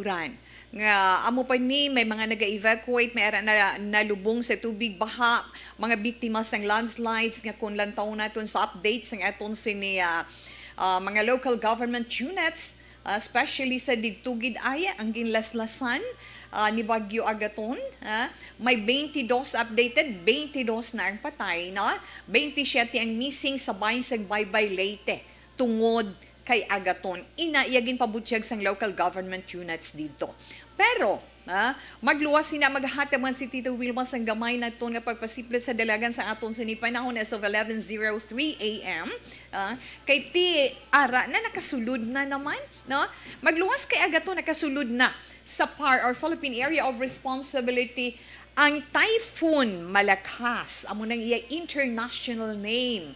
kaluhuran. Nga amo pa ni may mga naga-evacuate, may ara na nalubong sa tubig baha, mga biktima sang landslides nga kun lantaw naton sa updates ng aton sini mga local government units, especially sa Digtugid Aya ang ginlaslasan ni Bagyo Agaton. May 22 updated, 22 na ang patay, no? 27 ang missing sa bahin sa Baybay Leyte tungod kay Agaton. Inaiyagin pabutyag sang local government units dito. Pero, magluwas sina maghataman si Tito Wilma sang gamay na ito nga pagpasiple sa dalagan sa aton sa panahon as of 11:03 a.m. Kay ti ara na nakasulod na naman, no? Magluwas kay Agaton nakasulod na sa PAR or Philippine Area of Responsibility ang Typhoon Malakas. Amo nang iya international name.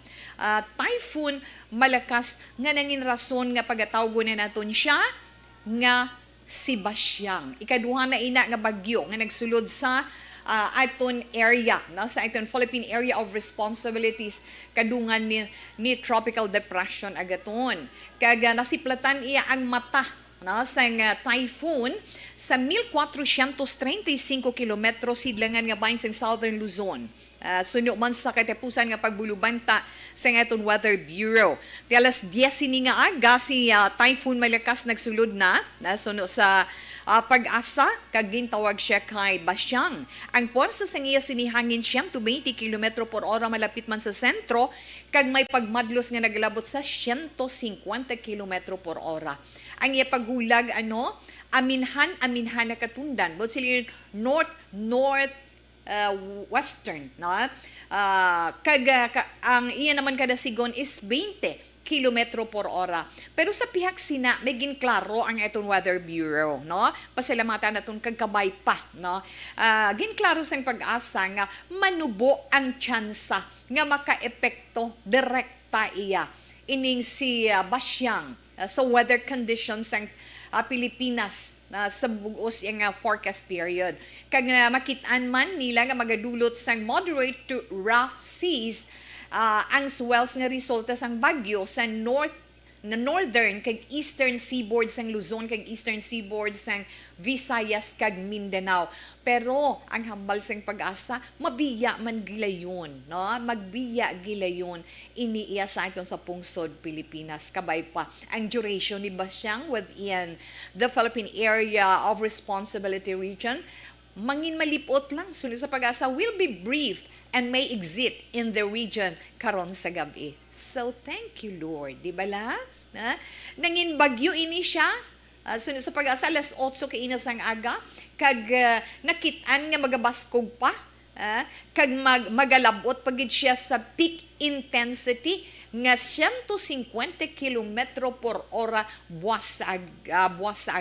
Typhoon Malakas nga nangin rason nga pagatawgo na naton siya nga si Basyang. Ikaduha na ina nga bagyo nga nagsulod sa aton area, no? Sa aton Philippine Area of Responsibilities kadungan ni Tropical Depression Agaton. Kaga nasiplatan iya ang mata, no, sa typhoon sa 1,435 kilometro sidlangan nga bahin sa Southern Luzon. Suno man sa katapusan nga pagbulubanta sa aton Weather Bureau. Di alas 10 nga aga si Typhoon Malakas nagsulod na suno sa Pag-asa kag gintawag siya kay Basyang. Ang porsa sa iya sinihangin 120 km per hora malapit man sa sentro kag may pagmadlos nga naglabot sa 150 km per hora. Ang iya paghulag aminhan na katundan. But sila western, no? Ang iya naman kada sigon is 20 kilometro por hora. Pero sa pihak sina, may ginklaro ang itong Weather Bureau, no? Pasalamatan naton kagkabay pa, no? Ginklaro sang Pag-asa nga manubo ang tsansa nga maka-epekto direkta iya ining si Basyang sa weather conditions ng Pilipinas sa bugos yung forecast period. Kag makitaan man nila nga magadulot sang moderate to rough seas ang swells nga resulta sang bagyo sa northern kag eastern seaboard sang Luzon kag eastern seaboard sang Visayas kag Mindanao. Pero ang hambal sang Pag-asa mabiya man gilayon, no? Magbiya gilayon iniiya sa aton sa pungsod Pilipinas. Kabay pa ang duration ni Basyang within the Philippine Area of Responsibility region. Mangin malipot lang sunod sa Pag-asa will be brief and may exit in the region karon sa gabi. So thank you Lord, di bala? Nangin bagyo ini siya. Sunod sa Pag-asa alas 8 kay inas ang aga kag nakitaan nga magabaskog pa kag magalabot pagid siya sa peak intensity nga 150 kilometro por hora buwas sa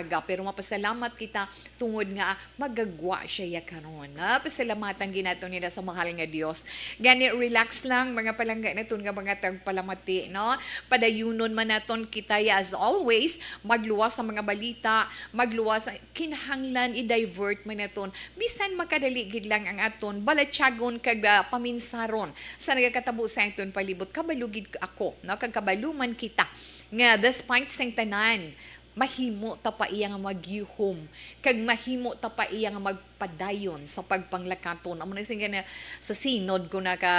aga. Pero mapasalamat kita tungod nga magagwa siya karon. Pasalamatan ginato nila sa mahal nga Dios. Gani relax lang mga palangga naton nga mga tagpalamati, no? Padayunon man naton kita as always magluwas sa mga balita, magluwas kinahanglan i-divert man naton bisan makadali gid lang ang aton balatyagon kag paminsaron sa nagakatabo sa aton palibot. Kabalugid ako, no? Kag kabaluman kita nga despite sang tanan mahimo ta pa iya nga magyuhom kag mahimo ta pa iya nga magpadayon sa pagpanglakaton. Amo na nga sa sinod ko na ka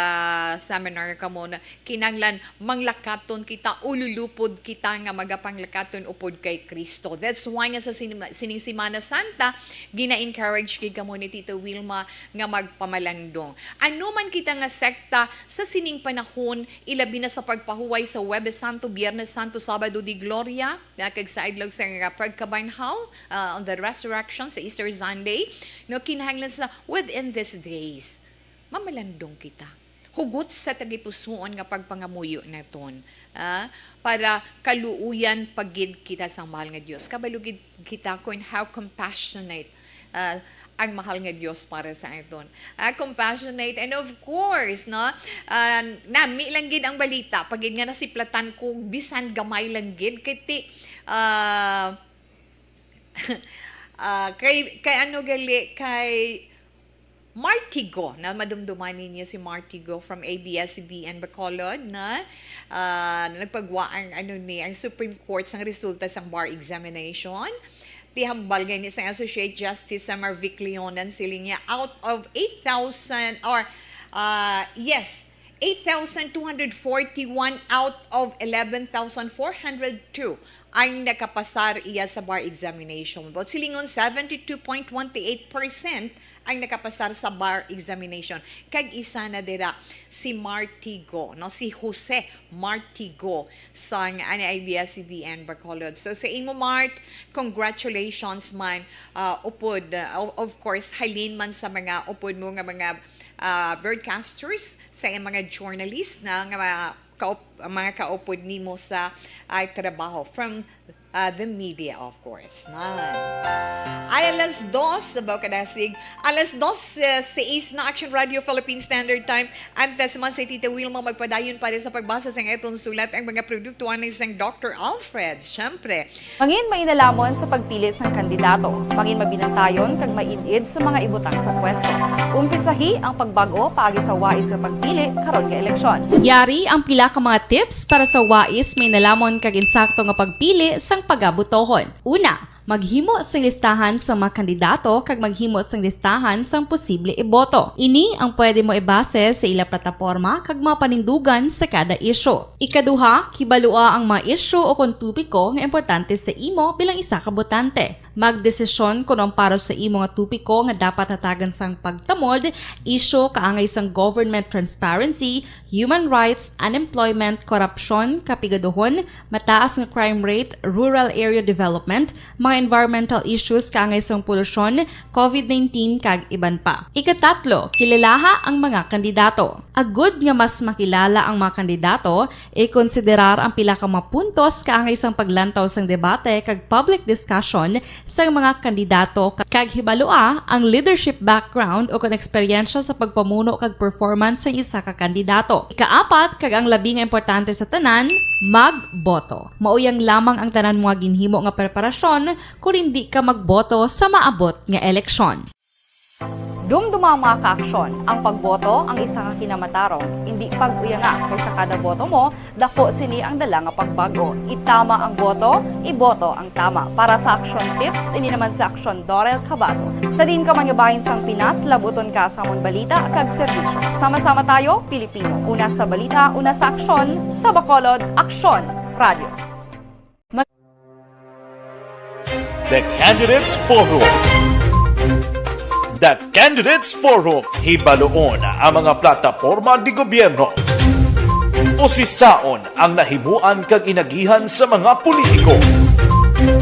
seminar kamo na kinanglan manglakaton kita, ululupod kita nga magapanglakaton upod kay Kristo. That's why nga sa sining Semana Santa gina-encourage kay kamo ni Tito Wilma nga magpamalandong. Ano man kita nga sekta sa sining panahon ilabi na sa pagpahuway sa Huwebes Santo, Biyernes Santo, Sabado di Gloria, kag sa adlaw sa pagkabanhaw on the resurrection sa Easter Sunday, no, kinahanglan sa within these days mamalandong kita, hugot sa tagipusoon nga pagpangamuyo naton, para kaluuyan pagid kita sa mahal nga Dios. Kabalugid kita kung how compassionate ang mahal nga Dios para sa aton. Compassionate, and of course, no, nami lang gid ang balita pagid nga nasiplatan ko bisan gamay lang gid kay kay ano gali kay Martigo, na madumduman niya si Martigo from ABS-CBN Bacolod na nagpagwa ang ang Supreme Court sang resulta sang bar examination. Ti hambal gani sa Associate Justice Samar Vic Leonan siling niya out of 8,000 or yes, 8,241 out of 11,402 ang nakapasar iya sa bar examination. But silingon 72.28% ang nakapasar sa bar examination. Kag isa na dira si Martigo, no, si Jose Martigo sang ABS-CBN Bacolod. So sa imo Mart, congratulations man upod of course halin man sa mga upod mo nga mga broadcasters, sa mga journalists na mga kaupod nimo sa trabaho from the media, of course. Ay alas 2, sabaw kadasig. Alas 2:06 na Action Radio Philippine Standard Time. Antes man si Tita Wilma magpadayon pa rin sa pagbasa sa itong sulat ang mga produktuan ng isang Dr. Alfred. Siyempre. Mangin mainalamon sa pagpili sang kandidato. Mangin mabinantayon kag maidid sa mga ibutang sa pwesto. Umpisahi ang pagbago paagi sa wais sa pagpili karon nga eleksyon. Yari ang pila ka mga tips para sa wais may nalamon kag insakto nga pagpili sang pagabutohon. Una, maghimo sang listahan sa mga kandidato kag maghimo sang listahan sang posible iboto. Ini ang pwede mo ibase sa ila plataporma kag mapanindugan sa kada isyu. Ikaduha, kibalua ang mga isyu o kung tupiko nga importante sa imo bilang isa ka botante. Magdesisyon kung ang para sa imo nga tupiko nga dapat hatagan sang pagtamod, isyu kaangay sang government transparency, human rights, unemployment, korupsyon, kapigaduhon, mataas nga crime rate, rural area development, mga environmental issues kaangay sang polusyon, COVID-19 kag iban pa. Ikatatlo, kilalaha ang mga kandidato. Agud nga mas makilala ang mga kandidato, i-konsiderar ang pila ka mga puntos kaangay sang paglantaw sang debate kag public discussion sa mga kandidato kag hibalua ang leadership background o kung eksperyensya sa pagpamuno kag performance sa isa ka kandidato. Ikaapat, kag ang labi nga importante sa tanan, magboto. Mauyang lamang ang tanan mga ginhimo nga preparasyon kung hindi ka magboto sa maabot nga eleksyon. Dumduma ang mga kaaksyon. Ang pagboto ang isa ka kinamatarong. Hindi pag-uyanga kaysa kada boto mo, dako sini ang dala nga pagbago. Itama ang boto, iboto ang tama. Para sa action tips, ini naman sa action Dorel Cabato. Sa din ka manyabahin sang Pinas, labuton ka sa amon balita kag serbisyo. Sama-sama tayo, Pilipino. Una sa balita, una sa aksyon, sa Bacolod, Aksyon Radio. The Candidates Forum. The Candidates Forum. Hibaluon ang mga plataporma di gobyerno. Usisaon ang nahimuan kag inagihan sa mga politiko.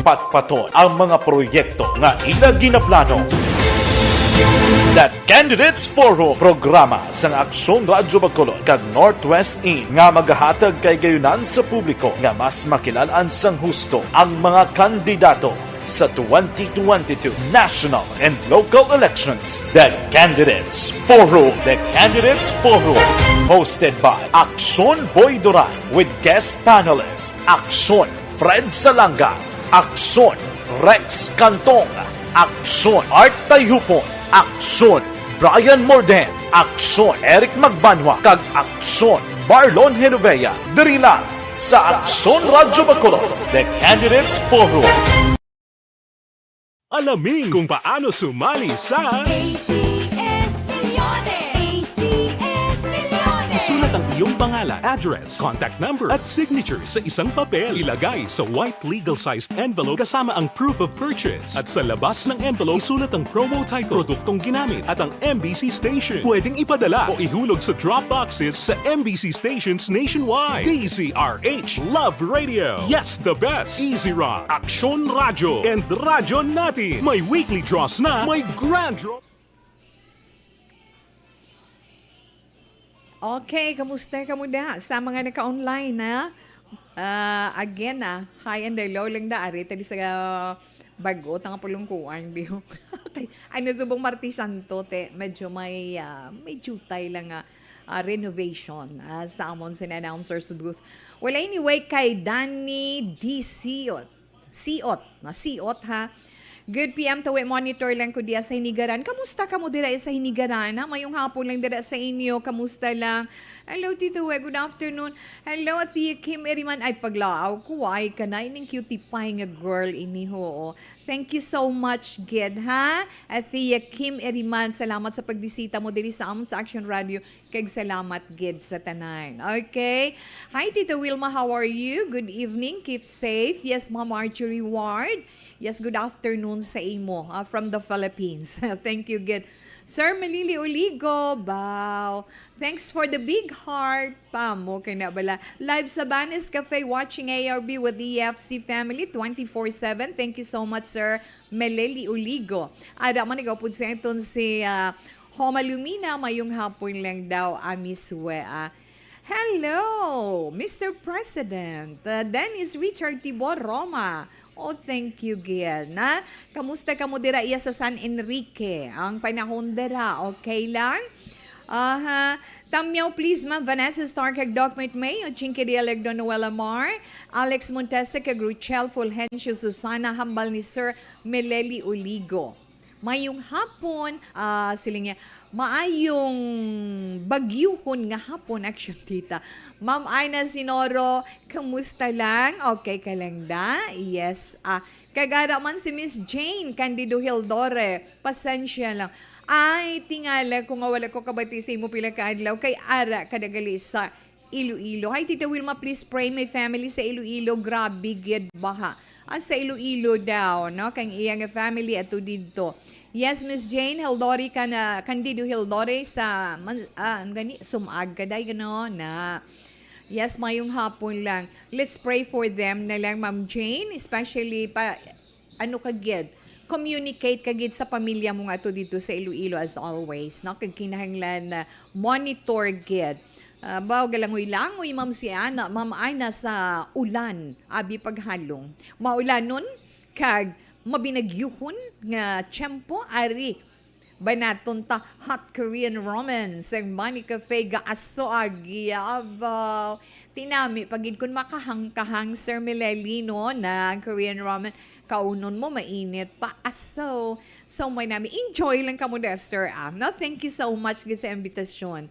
Patpaton ang mga proyekto nga ila ginaplano. The Candidates Forum, programa sang Aksyon Radyo Bacolod kag Northwest In nga magahatag kay gayunan sa publiko nga mas makilalaan sang husto ang mga kandidato sa 2022 national and local elections. The Candidates Forum. The Candidates Forum. Hosted by Aksyon Boy Duran with guest panelists Aksyon Fred Salanga, Aksyon Rex Cantong, Aksyon Art Tayupon, Aksyon Brian Morden, Aksyon Eric Magbanwa, kag Aksyon Barlon Genovea. Diri lang sa Aksyon Radyo Bacolod. The Candidates Forum. Alamin kung paano sumali sa Isulat ang iyong pangalan, address, contact number at signature sa isang papel. Ilagay sa white legal-sized envelope kasama ang proof of purchase. At sa labas ng envelope, isulat ang promo title, produktong ginamit at ang MBC station. Pwedeng ipadala o ihulog sa drop boxes sa MBC stations nationwide. DZRH Love Radio. Yes, the best. Easy Rock, Aksyon Radio, and Radyo Natin. May weekly draws na, may grand draw. Okay, kamusta ka muna sa mga naka-online na? Again high and low lang da ari tadi sa bago tanga pulungkuan biho. Ay nasubong Marti Santo te medyo may jutay lang renovation sa amon sa announcers booth. Well anyway kay Danny D. Siot ha. Good PM tawi monitor lang ko diya sa Hinigaran. Kamusta ka mo dira sa Hinigaran? Mayong hapon lang dira sa inyo. Kamusta lang? Hello Tito We, good afternoon. Hello Tia Kim Eriman. Ay paglaaw ko ay kanay ning cutie pie nga girl iniho. Thank you so much, Gid, ha? At Tia Kim Eriman, salamat sa pagbisita mo diri sa amon sa Action Radio. Kag salamat, Gid, sa tanan. Okay? Hi, Tita Wilma, how are you? Good evening, keep safe. Yes, Ma'am Marjorie Ward. Yes, good afternoon sa imo from the Philippines. Thank you, Gid. Sir Melili Oligo, bow. Thanks for the big heart. Pamo, kay na bala. Live sa Banes Cafe, watching ARB with the EFC family 24/7. Thank you so much, Sir Melili Oligo. Ada man nagapod sa iton si Homa Lumina, mayong hapon lang daw, Amis Wea. Hello, Mr. President. Dennis Richard Tibor Roma. Oh, thank you, Gian. Kamusta ka mo dira iya sa San Enrique? Ang panahon dira, okay lang? Tamyaw, please, ma'am. Vanessa Stark, kag Doc May, o Chinkiria Legdo Noela Mar, Alex Montese, kag Ruchel Fulgencio, Susana Hambal ni Sir Meleli Oligo. Mayong hapon, sila nga, maayong bagyuhon nga hapon, action tita. Ma'am Aina Sinoro, kamusta lang? Okay ka lang da? Yes. Kagara man si Miss Jane Candido Hildore, pasensya lang. Ay, tingala kung wala ko kabati sa imo pila kaadlaw, kay ara kadagali sa Iloilo. Hi, Tita Wilma, please pray my family sa Iloilo. Grabe, gid baha. Sa Iloilo daw, no? Kang iyang family ato dito. Yes, Miss Jane Hildori Candido Hildori sa sumag kaday gano na. Yes, mayong hapon lang. Let's pray for them na lang, Ma'am Jane, especially kagid. Communicate kagid sa pamilya mo nga to dito sa Iloilo as always, no? Kag kinahanglan na monitor gid. Baw galangoy langoy ma'am si Ana, ma'am ay nasa ulan, abi paghalong. Maulanon kag mabinagyuhon nga tiyempo ari banaton ta hot Korean ramen sa Money Cafe gaaso agi abaw. Tinami pagid kun makahang-kahang Sir Melelino na Korean ramen kaunon mo mainit pa aso. So may nami enjoy lang kamo da sir. No, thank you so much gid sa imbitasyon.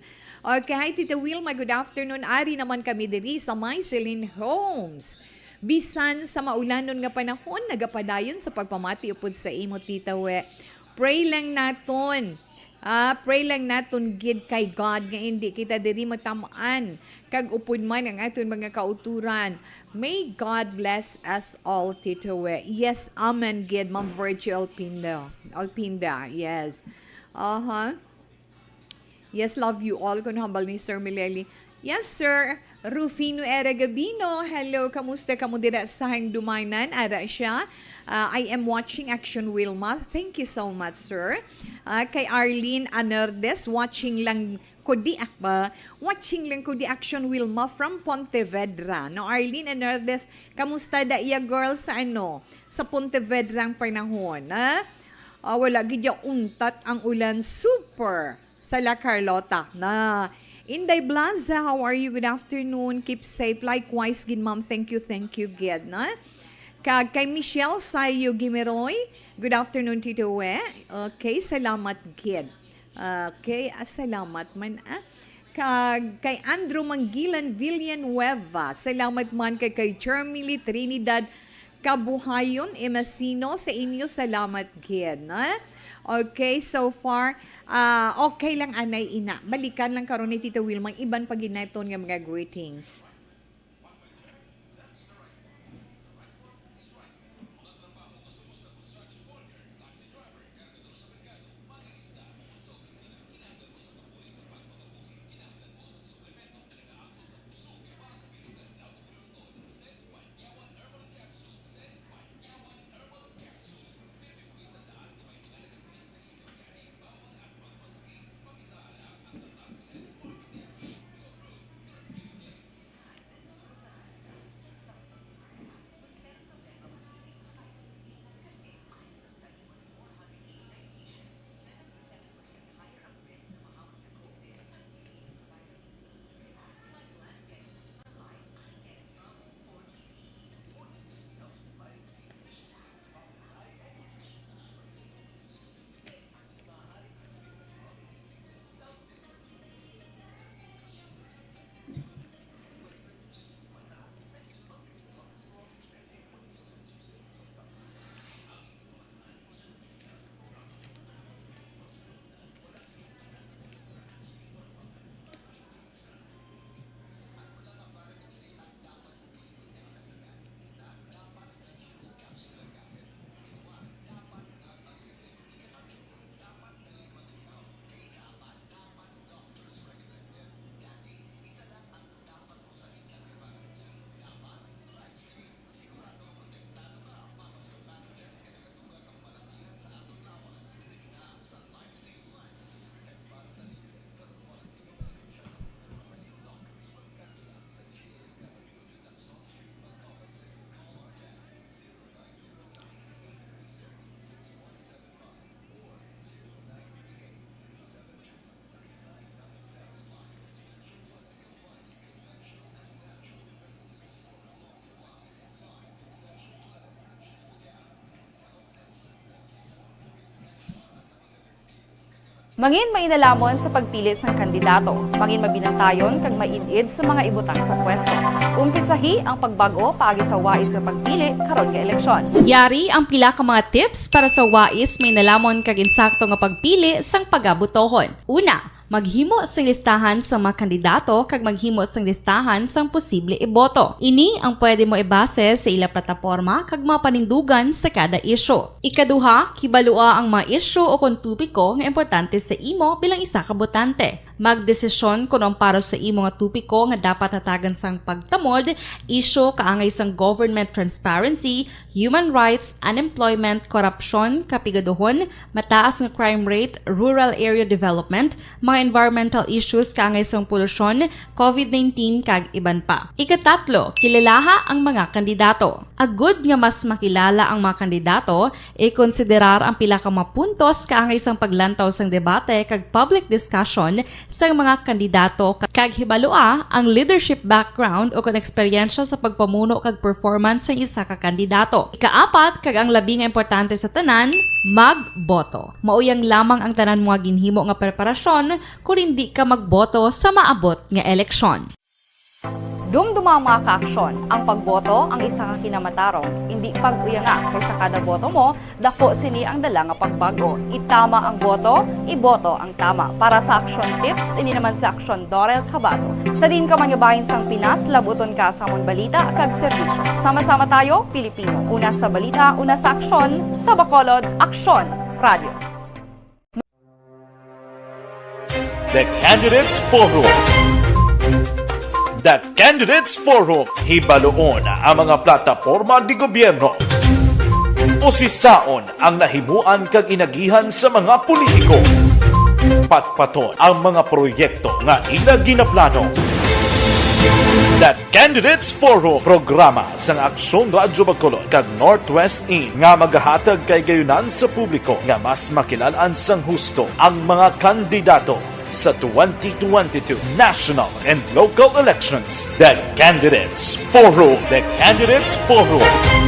Okay, hi Tita Wilma, good afternoon. Ari naman kami diri sa Myceline Homes. Bisan sa maulanon nga panahon, nagapadayon sa pagpamati upod sa imo, Tita We. Pray lang naton. Pray lang naton gid kay God nga hindi kita diri magtamaan kag upod man ang aton mga kauturan. May God bless us all, Tita We. Yes, amen gid, Ma'am Virgil Alpinda. Yes. Yes, love you all. Kung hambal ni Sir Mileli. Yes, sir. Rufino Era Gabino. Hello, kamusta ka mo dira sa Hangdumanan? Ara siya. I am watching Action Wilma. Thank you so much, sir. Kay Arlene Anerdes, watching lang ko di Action Wilma from Pontevedra. No, Arlene Anerdes, kamusta da iya girl sa sa Pontevedra ang panahon? Wala gidya untat ang ulan, super sa La Carlota na. Inday Blaza, how are you? Good afternoon. Keep safe. Likewise, gid ma'am. Thank you, gid. Na? Kay Michelle Sayo Gimeroy, good afternoon, Tito We. Okay, salamat, gid. Okay, salamat man. Kay Andrew Manggilan Villanueva, salamat man kay Jermily Trinidad Kabuhayon Emasino, sa inyo salamat, gid. Na? Okay, so far, okay lang anay ina. Balikan lang karon ni Tita Wilma, iban pag ginaton nga mga greetings. Mangin mainalamon sa pagpili sang kandidato, mangin mabinantayon kag mainid sa mga ibutang sa pwesto. Umpisahi ang pagbago paagi sa wais sa pagpili karon nga eleksyon. Yari ang pila ka mga tips para sa wais may nalamon kag insakto nga pagpili sang pagabutohon. Una, maghimo sang listahan sa mga kandidato kag maghimo sang listahan sang posible iboto. Ini ang pwede mo ibase sa ila plataporma kag mga panindugan sa kada isyu. Ikaduha, kibalua ang mga isyu o kung tupiko nga importante sa imo bilang isa ka botante. Magdesisyon kung ang para sa imo nga tupiko nga dapat hatagan sang pagtamod, isyu kaangay sang government transparency, human rights, unemployment, korupsyon, kapigaduhon, mataas nga crime rate, rural area development, mga environmental issues kaangay sang polusyon, COVID-19 kag iban pa. Ikatatlo, kilalaha ang mga kandidato. Agud nga mas makilala ang mga kandidato, i-konsiderar ang pila ka mga puntos kaangay sang paglantaw sang debate kag public discussion sa mga kandidato kag hibalua ang leadership background o kung eksperyensya sa pagpamuno kag performance sa isa ka kandidato. Ikaapat kag ang labi nga importante sa tanan, magboto. Mauyang lamang ang tanan mga ginhimo nga preparasyon kung hindi ka magboto sa maabot nga eleksyon. Dumduma mga kaaksyon, ang pagboto ang isa ka kinamatarong, hindi pag-uyanga kaysa kada boto mo, dako sini ang dala nga pagbago. Itama ang boto, iboto ang tama. Para sa action tips, ini naman sa Aksyon Dorel Cabato. Sa din ka mangabahin sang Pinas, labuton ka sa amon balita kag serbisyo. Sama-sama tayo, Pilipino. Una sa balita, una sa aksyon, sa Bacolod, Aksyon Radio. The Candidates Forum. The Candidates Forum, hibaluon ang mga plataporma di gobyerno. Usisaon ang nahimuan kag inagihan sa mga politiko. Patpaton ang mga proyekto nga ila ginaplano. The Candidates Forum, programa sang Aksyon Radyo Bacolod kag Northwest In nga magahatag kay gayunan sa publiko nga mas makilalaan sang husto ang mga kandidato sa 2022 national and local elections. The Candidates Forum. The Candidates Forum.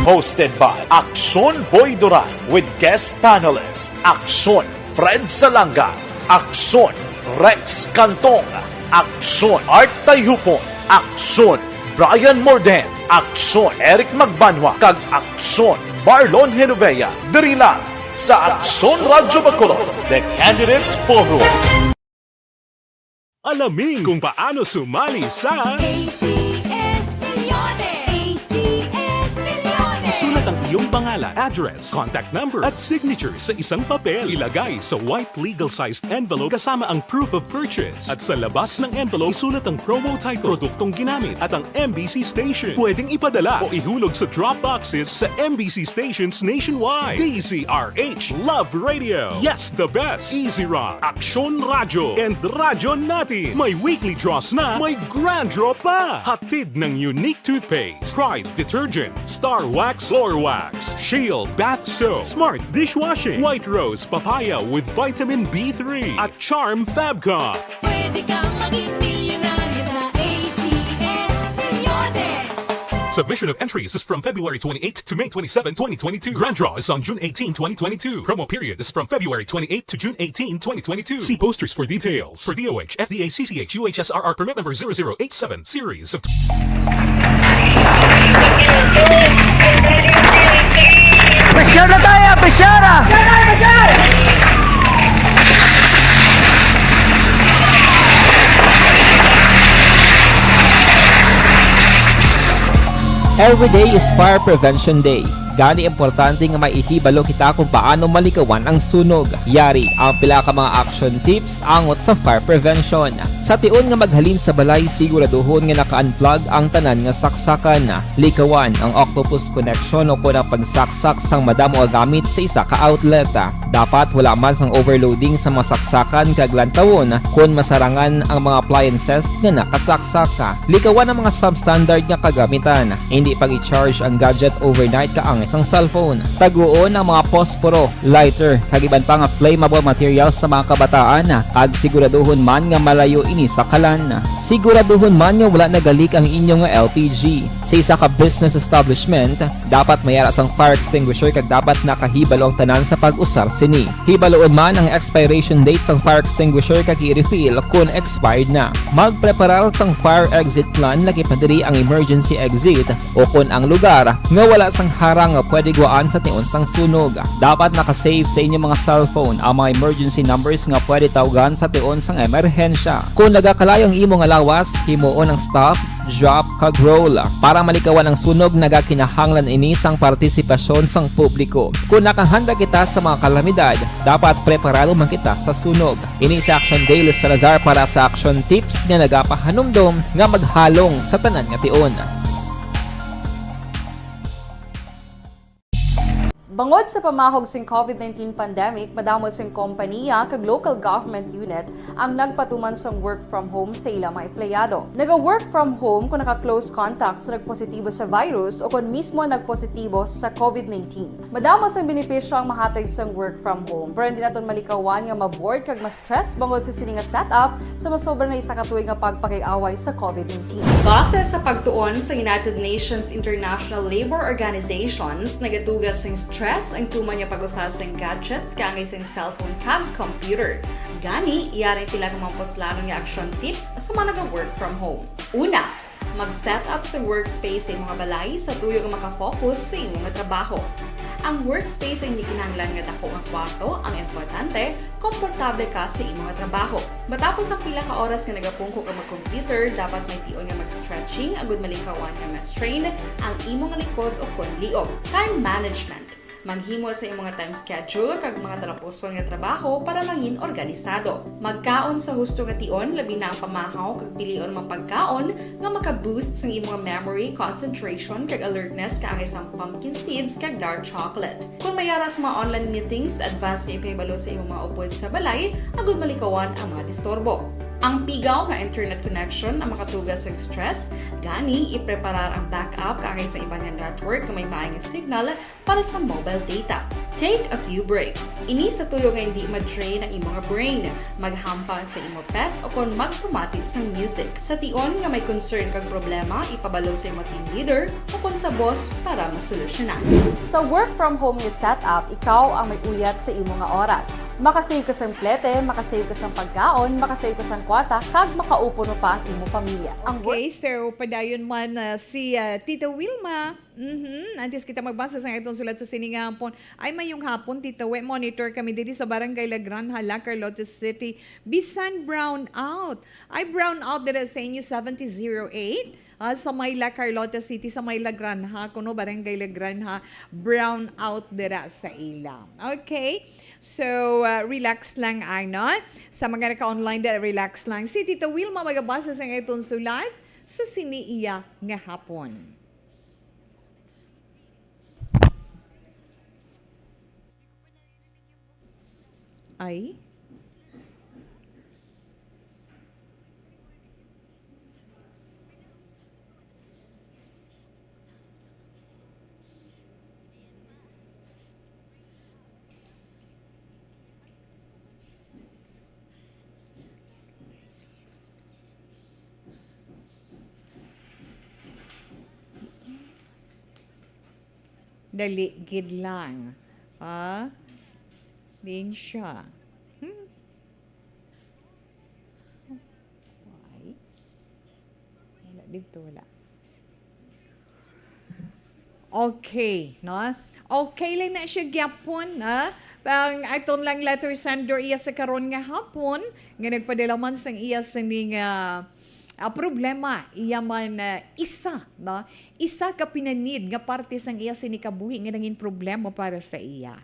Hosted by Aksyon Boy Duran with guest panelists Aksyon Fred Salanga, Aksyon Rex Cantong, Aksyon Art Tayhupon, Aksyon Brian Morden, Aksyon Eric Magbanwa, kag Aksyon Marlon Genovea. Diri lang sa Aksyon Radyo Bacolod. The Candidates Forum. Alamin kung paano sumali sa isulat ang iyong pangalan, address, contact number at signature sa isang papel. Ilagay sa white legal-sized envelope kasama ang proof of purchase. At sa labas ng envelope, isulat ang promo title, produktong ginamit at ang MBC station. Pwedeng ipadala o ihulog sa drop boxes sa MBC stations nationwide. DZRH Love Radio. Yes, the best. Easy Rock, Aksyon Radyo, and Radyo Natin. May weekly draws na, may grand draw pa. Hatid ng unique toothpaste, Pride Detergent, Star Wax Floor Wax, Shield Bath Soap, Smart Dishwashing, White Rose Papaya with Vitamin B3 at Charm Fabcon. Pwede kang maging milyonaryo sa ACS Milyones. Submission of entries is from February 28 to May 27, 2022. Grand draw is on June 18, 2022. Promo period is from February 28 to June 18, 2022. See posters for details. For DOH, FDA, CCH, UHSRR permit number 0087, series of... Besyar na tayo! Besyara! Every day is Fire Prevention Day. Gani importante nga maihibalo kita kung paano malikawan ang sunog. Yari ang pila ka mga action tips angot sa fire prevention. Sa tion nga maghalin sa balay, siguraduhon nga naka-unplug ang tanan nga saksakan. Likawan ang octopus connection o kung ang pagsaksak sang madamo nga gamit sa isa ka outlet. Dapat wala man sang overloading sa mga saksakan kag lantawon kung masarangan ang mga appliances nga nakasaksaka. Likawan ang mga substandard nga kagamitan. Hindi pag i-charge ang gadget overnight kaang gamit sang cellphone. Taguon ang mga posporo, lighter, kag iban pa nga flammable materials sa mga kabataan ag siguraduhon man nga malayo ini sa kalan. Siguraduhon man nga wala nagalik ang inyong nga LPG. Sa isa ka business establishment, dapat mayara sang fire extinguisher kag dapat nakahibalo ang tanan sa pag-usar sini. Hibaloon man ang expiration date sang fire extinguisher kag i-refill kung expired na. Magpreparar sang fire exit plan lagi pa diri ang emergency exit o kung ang lugar nga wala sang harang nga pwede guaan sa tiun sang sunog. Dapat nakasave sa inyong mga cellphone ang mga emergency numbers nga pwede tawagan sa tiun sang emerhensya. Kung nagakalayo ang imo nga lawas, himuon ang stop, drop, kag roll. Para malikawan ang sunog, nagakinahanglan ini sang partisipasyon sang publiko. Kung nakahanda kita sa mga kalamidad, dapat preparado man kita sa sunog. Ini sa Action Daily Salazar para sa Action Tips nga nagapahanumdom nga maghalong sa tanan nga tiun. Bangod sa pamahog sing COVID-19 pandemic, madamo sing kompanya kag local government unit ang nagpatuman sang work from home sa ilang mga empleyado. Naga-work from home kung naka-close contacts na nagpositibo sa virus o kung mismo nagpositibo sa COVID-19. Madamo sang benepisyo ang mahatag sang work from home, pero hindi naton malikawan nga ma-bored kag ma-stress bangod sa sini nga setup sa masobra na isa ka tuig nga pagpakiaway sa COVID-19. Base sa pagtuon sa United Nations International Labour Organizations, nagatugas sing stress ang tuman niya pag-usar sa gadgets kangay sa cellphone kag computer. Gani, iyari tila ng mga poslanong nga action tips sa mga nag-work from home. Una, mag-set up sa workspace sa mga balay sa tuyo nga makafocus sa imong trabaho. Ang workspace ay hindi kinahanglan nga dako nga kwarto, ang importante, komportable ka sa imong trabaho. Matapos ang pila ka oras nga nagapungko ka mag-computer, dapat may tion nga mag-stretching agud malikawan nga ma-strain ang imong likod o kon liog. Time management. Maghimo sa imong time schedule kag mga talapuson nga trabaho para mangin organisado. Magkaon sa husto nga tion, labi na ang pamahaw kag pilion mga pagkaon nga maka-boost sa imong memory, concentration kag alertness kaangay sa pumpkin seeds kag dark chocolate. Kung mayara sa mga online meetings, advance sa ipahibalo sa imong mga upod sa balay, agud malikawan ang mga disturbo. Ang pigaw nga internet connection ang makatugas sa stress, gani ipreparar ang backup kaangay sa ibang nga network nga may maayong signal para sa mobile data. Take a few breaks. Ini sa tuyo nga hindi ma-drain ang imong brain, maghampang sa imong pet o kon magpumati sa music. Sa tion nga may concern kag problema, ipabalo sa imong team leader o kon sa boss para masolusyonan. Sa work from home nga setup, ikaw ang may uyat sa imong nga oras. Makasave ka sang plete, makasave ka sang pagkaon, makasave ka sang kwarta, kag makaupo no pa ang imong pamilya. Ang Okay, so padayon man si Tita Wilma. Antes kita magbasa sa itong sulat sa siningapon. Ay mayong hapon, Tita We, monitor kami dito sa Barangay La Granja, Carlotes City. Bisan brown out. Ay brown out dito sa inyo 7008. Sa Mayla, Carlotes City, sa Mayla Granja, kuno Barangay La Granja, brown out dira sa ila. Okay? So, relax lang, ano? Sa mga naka-online dira, relax lang. Si Tita Wilma, magabasa sa itong sulat sa siniiya nga hapon. Ay? Dali, gid lang. Din siya. Why? Wala dito, wala. Okay, no? Okay lang na siya gyapon, ha? Pang aton lang letter sender iya sa karon nga hapon, nga nagpadala man sang iya sa ning problema iya man isa, no? Isa ka pinanid nga parte sang iya sinikabuhi nga nangin problema para sa iya.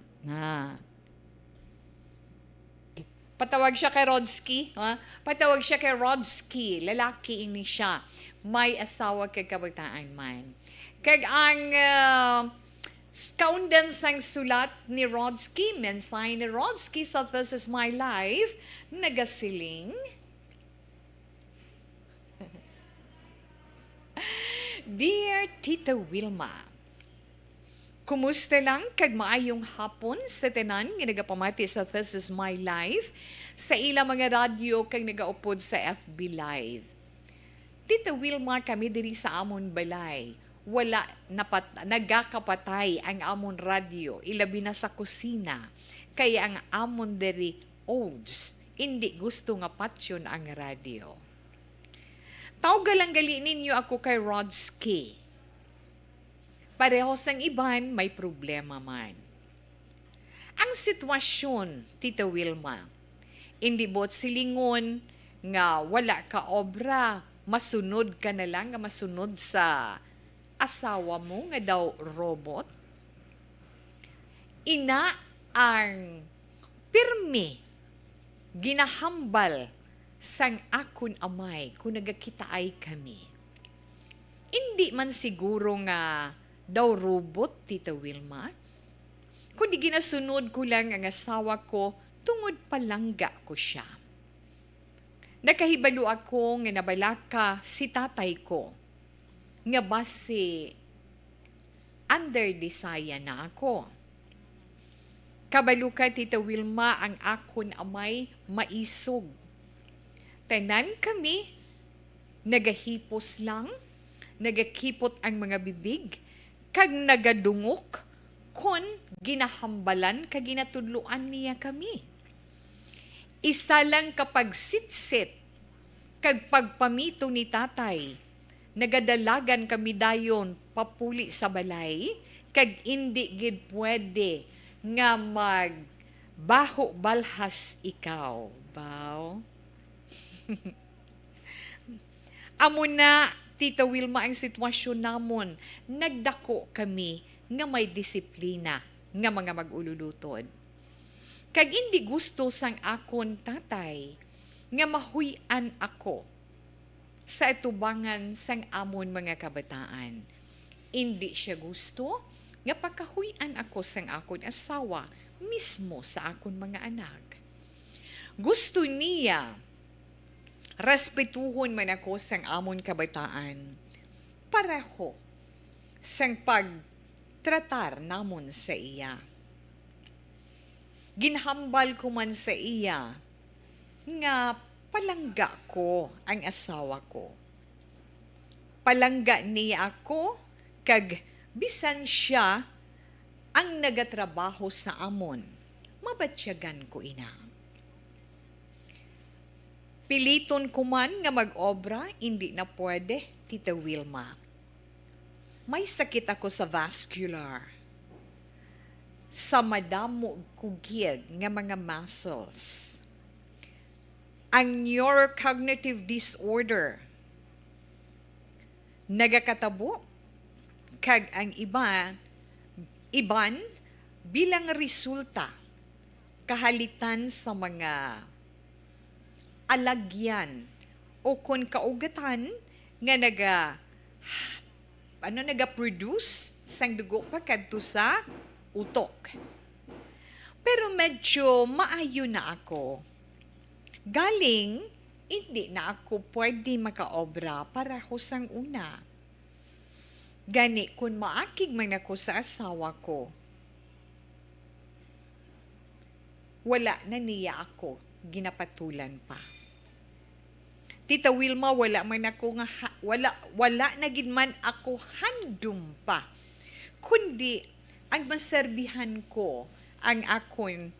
Patawag siya kay Rodsky, ha? Patawag siya kay Rodsky, lalaki ini siya. May asawa kay kabataan man. Kag ang kaundan sang sulat ni Rodsky, mensahe ni Rodsky sa This Is My Life, nagasiling. Dear Tita Wilma, Kumusta lang kag maayong hapon sa tanan nga nagapamati sa This Is My Life sa ila mga radyo kag nagaupod sa FB Live. Tita Wilma kami diri sa amon balay. Wala nagakapatay ang amon radyo ilabi na sa kusina kaya ang amon diri olds hindi gusto nga patyon ang radyo. Tawgalang gali ninyo ako kay Rodski. Pareho sang iban, may problema man. Ang sitwasyon, Tita Wilma, hindi bot silingon nga wala ka obra, masunod ka na lang nga masunod sa asawa mo nga daw robot. Ina ang pirmi, ginahambal sang akon amay kung nagakita ay kami. Hindi man siguro nga daw robot, Tita Wilma. Kundi ginasunod ko lang ang asawa ko, tungod palangga ko siya. Nakahibalo ako nga nabalaka si tatay ko, nga base under desaya na ako. Kabalo ka, Tita Wilma, ang akon amay maisog. Tanan kami, nagahipos lang, nagakipot ang mga bibig, kag nagadungok kon ginahambalan kag ginatudluan niya kami. Isa lang kapag sitsit kag pagpamito ni tatay, nagadalagan kami dayon papuli sa balay kag indi gid pwede nga magbaho balhas ikaw. Baw. Amo na Tita Wilma, ang sitwasyon namon, nagdako kami nga may disiplina nga mga mag-ululutod. Kag hindi gusto sang akon tatay nga mahuyan ako sa atubangan sang amon mga kabataan. Hindi siya gusto nga pagkahuyan ako sang akon asawa mismo sa akon mga anak. Gusto niya respetuhon man ako sang amon kabataan. Pareho sang pagtratar namon sa iya. Ginhambal ko man sa iya nga palangga ko ang asawa ko. Palangga niya ako kag bisan siya ang nagatrabaho sa amon. Mabatsyagan ko ina. Piliton ko man nga mag-obra, hindi na pwede, Tita Wilma. May sakit ako sa vascular. Sa madamo kugid nga mga muscles. Ang neurocognitive disorder. Nagakatabo. Kag ang iban bilang resulta kahalitan sa mga alagyan o kon kaugatan nga naga-produce sang dugo pa kadto sa utok. Pero medyo maayo na ako. Galing, hindi na ako pwede makaobra para sang una. Gani kung maakig man ako sa asawa ko, wala na niya ako ginapatulan pa. Tita Wilma, wala na gid man ako handom pa. Kundi ang maserbihan ko ang akon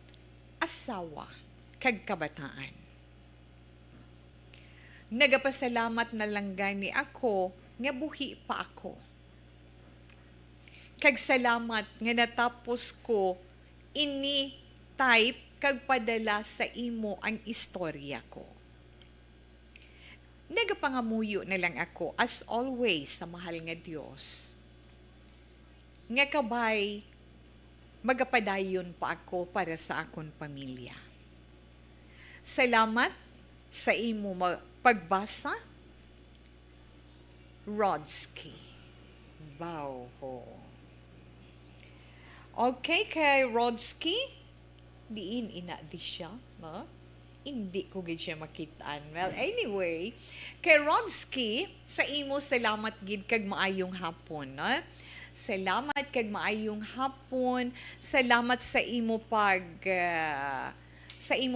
asawa kag kabataan. Nagapasalamat na lang gani ako nga buhi pa ako. Kag salamat nga natapos ko ini type kag padala sa imo ang istorya ko. Nagapangamuyo na lang ako as always sa mahal nga Dios. Nga kabay, magapadayon pa ako para sa akon pamilya. Salamat sa imo pagbasa. Rodski. Bow ho. Okay, kay Rodski, diin ina di siya, no? Hindi ko gid siya makitaan. Well, anyway, kay Rodski, sa imo salamat gid kag maayong hapon, no? Salamat kag maayong hapon. Salamat sa imo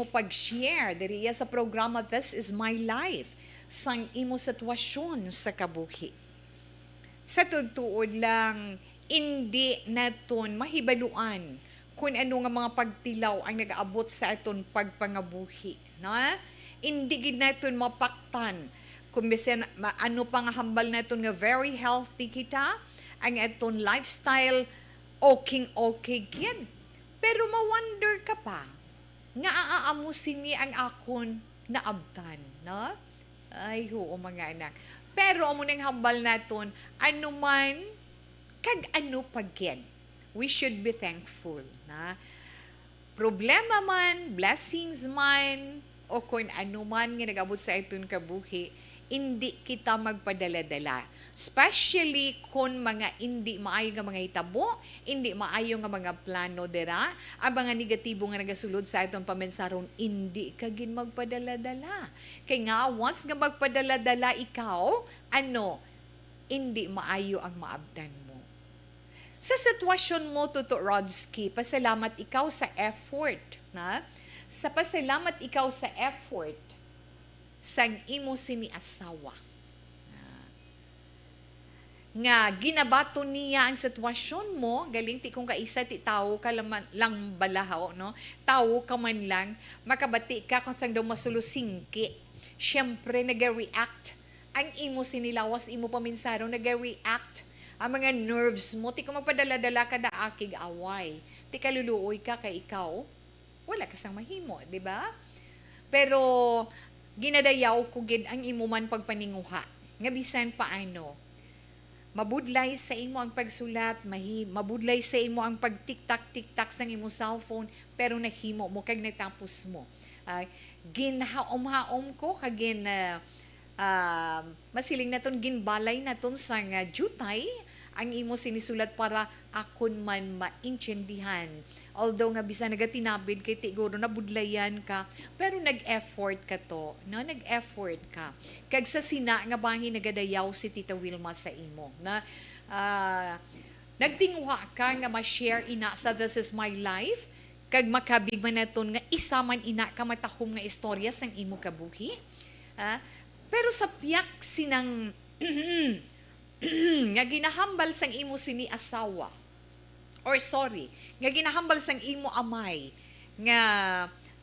pag-share diriya sa programa This is My Life sang imo sitwasyon sa kabuhi. Sa tutuod lang, hindi naton mahibaluan kung ano nga mga pagtilaw ang nag-aabot sa aton pagpangabuhi. No? Hindi gid naton mapaktan kung bisan ano pa nga hambal naton nga very healthy kita, ang aton lifestyle okay gid. Pero ma-wonder ka pa nga aaamusin ni ang akon na abtan, no? Ay, oo mga anak. Pero amo nang hambal naton, ano man, kag ano pagyan. We should be thankful, na? Problema man, blessings man, o kung ano man nga nag-abot sa iton kabuhi, hindi kita magpadala-dala. Especially kung mga hindi maayo nga mga hitabo, hindi maayo nga mga plano dira, ang mga negatibo nga nagasulod sa itong pamensaron, hindi ka gin magpadala-dala. Kaya nga, once nga magpadala-dala ikaw, hindi maayo ang maabdan mo. Sa sitwasyon mo, Tuto Rodsky, pasalamat ikaw sa effort. Na? Sa pasalamat ikaw sa effort, sang imo sini asawa. Nga ginabato niya ang sitwasyon mo, galing ti kung kaisa ti tao ka lang balahaw, no? Tao ka man lang, makabati ka kung sang daw masulusingki. Siyempre, nag-react. Ang imo sinilawas, imo paminsaro, nag-react. Ang mga nerves mo, ti kung magpadala-dala ka da akig away. Ti kaluluoy ka kay ikaw, wala ka sang mahimo, di ba? Pero, ginadayaw ko gid ang imo man pagpaninguha. Nga bisan paano, mabudlay sa imo ang pagsulat, mabudlay sa imo ang pagtiktak-tiktak sa imo cellphone, pero nahimo mo kag natapos mo. Ginhaom-haom ko kag masiling naton ginbalay naton sa nga jutay ang imo sinisulat para akon man maintindihan. Although nga bisan nagatinabid kay tiguro nabudlayan ka, pero nag-effort ka to, no? Nag-effort ka. Kag sa sina nga bahin nagadayaw si Tita Wilma sa imo, na nagtinguha ka nga ma-share ina sa This is My Life, kag makabig man naton nga isa man ina ka matahom nga istorya sang imo kabuhi. Pero sa piyak sinang nga ginahambal sang imo sini asawa, nga ginahambal sang imo amay, nga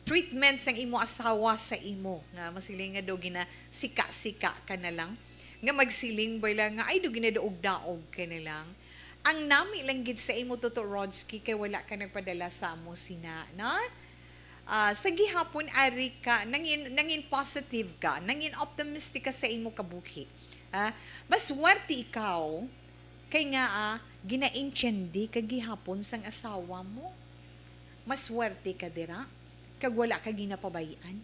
treatment sang imo asawa sa imo, nga masiling nga do sika-sika ka na lang, nga magsiling ba lang nga ay do ginadaog-daog ka na lang. Ang nami lang gid sa imo, Tuto Rodsky, kay wala ka nagpadala sa amo sina, na? Sa gihapon ari ka, nangin positive ka, nangin optimistic ka sa imo kabuhi. Maswerte ikaw, kay nga ginaintindi ka gihapon sang asawa mo. Maswerte ka dira, kag wala ka ginapabayan.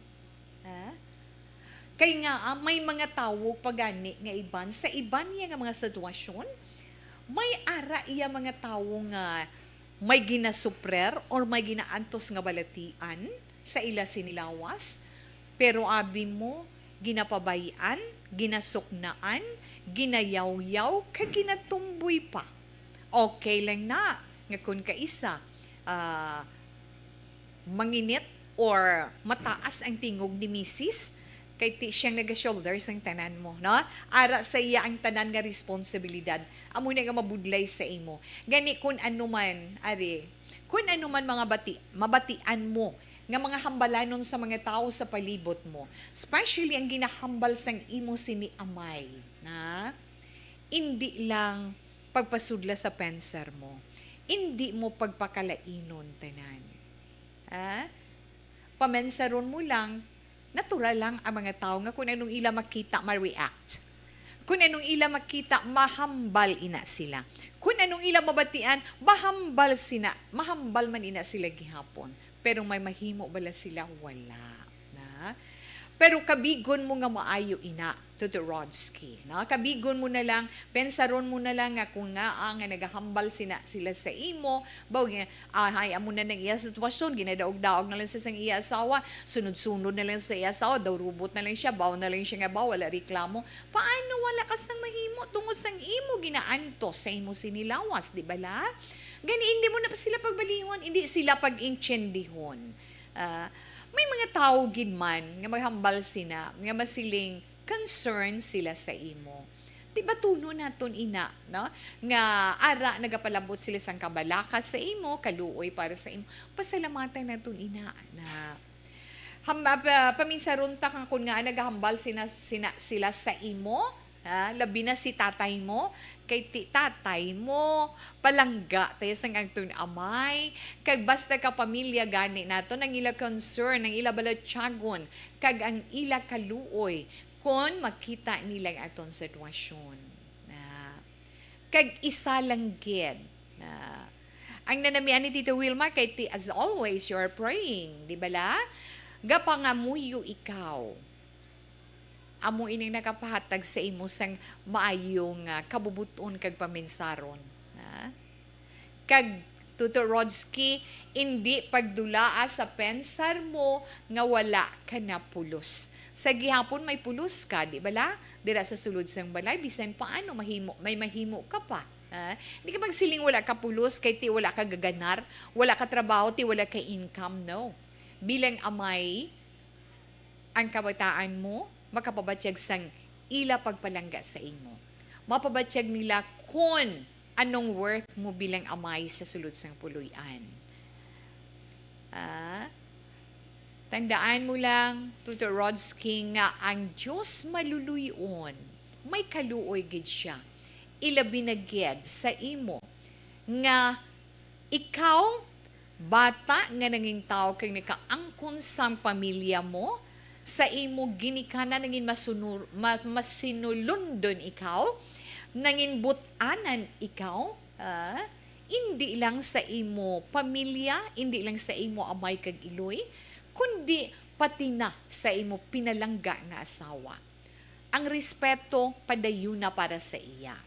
Kay nga may mga tawo pagani nga iban, sa iban niya nga mga sitwasyon, may ara iya mga tawo nga may ginasuprer or may ginaantos nga balatian sa ila sinilawas, pero abi mo, ginapabayan, ginasuknaan, ginayaw-yaw, kag ginatumboy pa. Okay lang na, nga kung kaisa, manginit or mataas ang tingog ni misis, kay siyang nag-shoulder sang tanan mo, no? Ara sa iya ang tanan nga responsibilidad. Amo na nga mabudlay sa imo. Gani kung ano man, kung ano man mga mabatian mo, nga mga hambalanon sa mga tao sa palibot mo. Especially ang ginahambal sang imo sini amay, na? Hindi lang pagpasudla sa penser mo. Hindi mo pagpakalainon tanan. Pamensaron mo lang, natural lang ang mga tao nga kung anong ila makita, ma-react. Kung anong ila makita, mahambal ina sila. Kung anong ila mabatian, mahambal man ina sila gihapon. Pero may mahimo bala sila? Wala. Na? Pero kabigon mo nga maayo ina, Tuturodsky. No? Kabigon mo na lang, pensaron mo na lang nga kung nga nagahambal sila sa imo, baw, hay amo na ng iya sitwasyon, ginadaog-daog na lang sa sang iya asawa, sunod-sunod na lang sa iya asawa, daw rubot na lang siya, baw na lang siya nga baw, wala reklamo. Paano wala ka sang mahimo tungod sang imo ginaanto sa imo sinilawas, di ba la? Gani, hindi mo na pa sila pagbalingon, hindi sila pag-intsendihon. May mga tao gid man nga maghambal sina nga masiling concern sila sa imo. Diba tuno naton ina, no? Nga ara nagapalabot sila sang kabalaka sa imo, kaluoy para sa imo. Pasalamatan naton ina na paminsaron ta kung nga nagahambal sila sa imo. Labi na si tatay mo, kay tatay mo, palangga tayo sang angton amay, kag basta ka pamilya gani nato, nang ila concern, nang ila balatyagon, kag ang ila kaluoy, kon makita nila ang aton sitwasyon. Kag isa lang gid. Ang nanamian ni Tito Wilma, kay as always, you're praying, di ba la? Gapangamuyo ikaw. Amo ining nakapahatag sa imo sang maayong kabubuton kag paminsaron. Kag Tuturodsky, hindi pagdulaa sa pensar mo nga wala ka na pulos. Sa gihapon may pulos ka, di ba la? Dira sa sulod sang balay, bisan paano may mahimo ka pa. Hindi ka magsiling wala ka pulos, kay ti wala ka gaganar, wala ka trabaho, ti wala ka income, no. Bilang amay, ang kabataan mo, makapabatyag sang ila pagpalangga sa imo. Mapabatyag nila kung anong worth mo bilang amay sa sulod sang puluyan. Tandaan mo lang, Tuturodsky, nga ang Diyos maluluyon, may kaluoy gid siya. Ilabi na gid sa imo nga ikaw, bata nga nanging tao kay nakaangkon sang pamilya mo, sa imo ginikana nangin masinulundon ikaw, nangin butanan ikaw, hindi lang sa imo pamilya, hindi lang sa imo amay kag iloy, kundi pati na sa imo pinalangga nga asawa. Ang respeto padayon na para sa iya.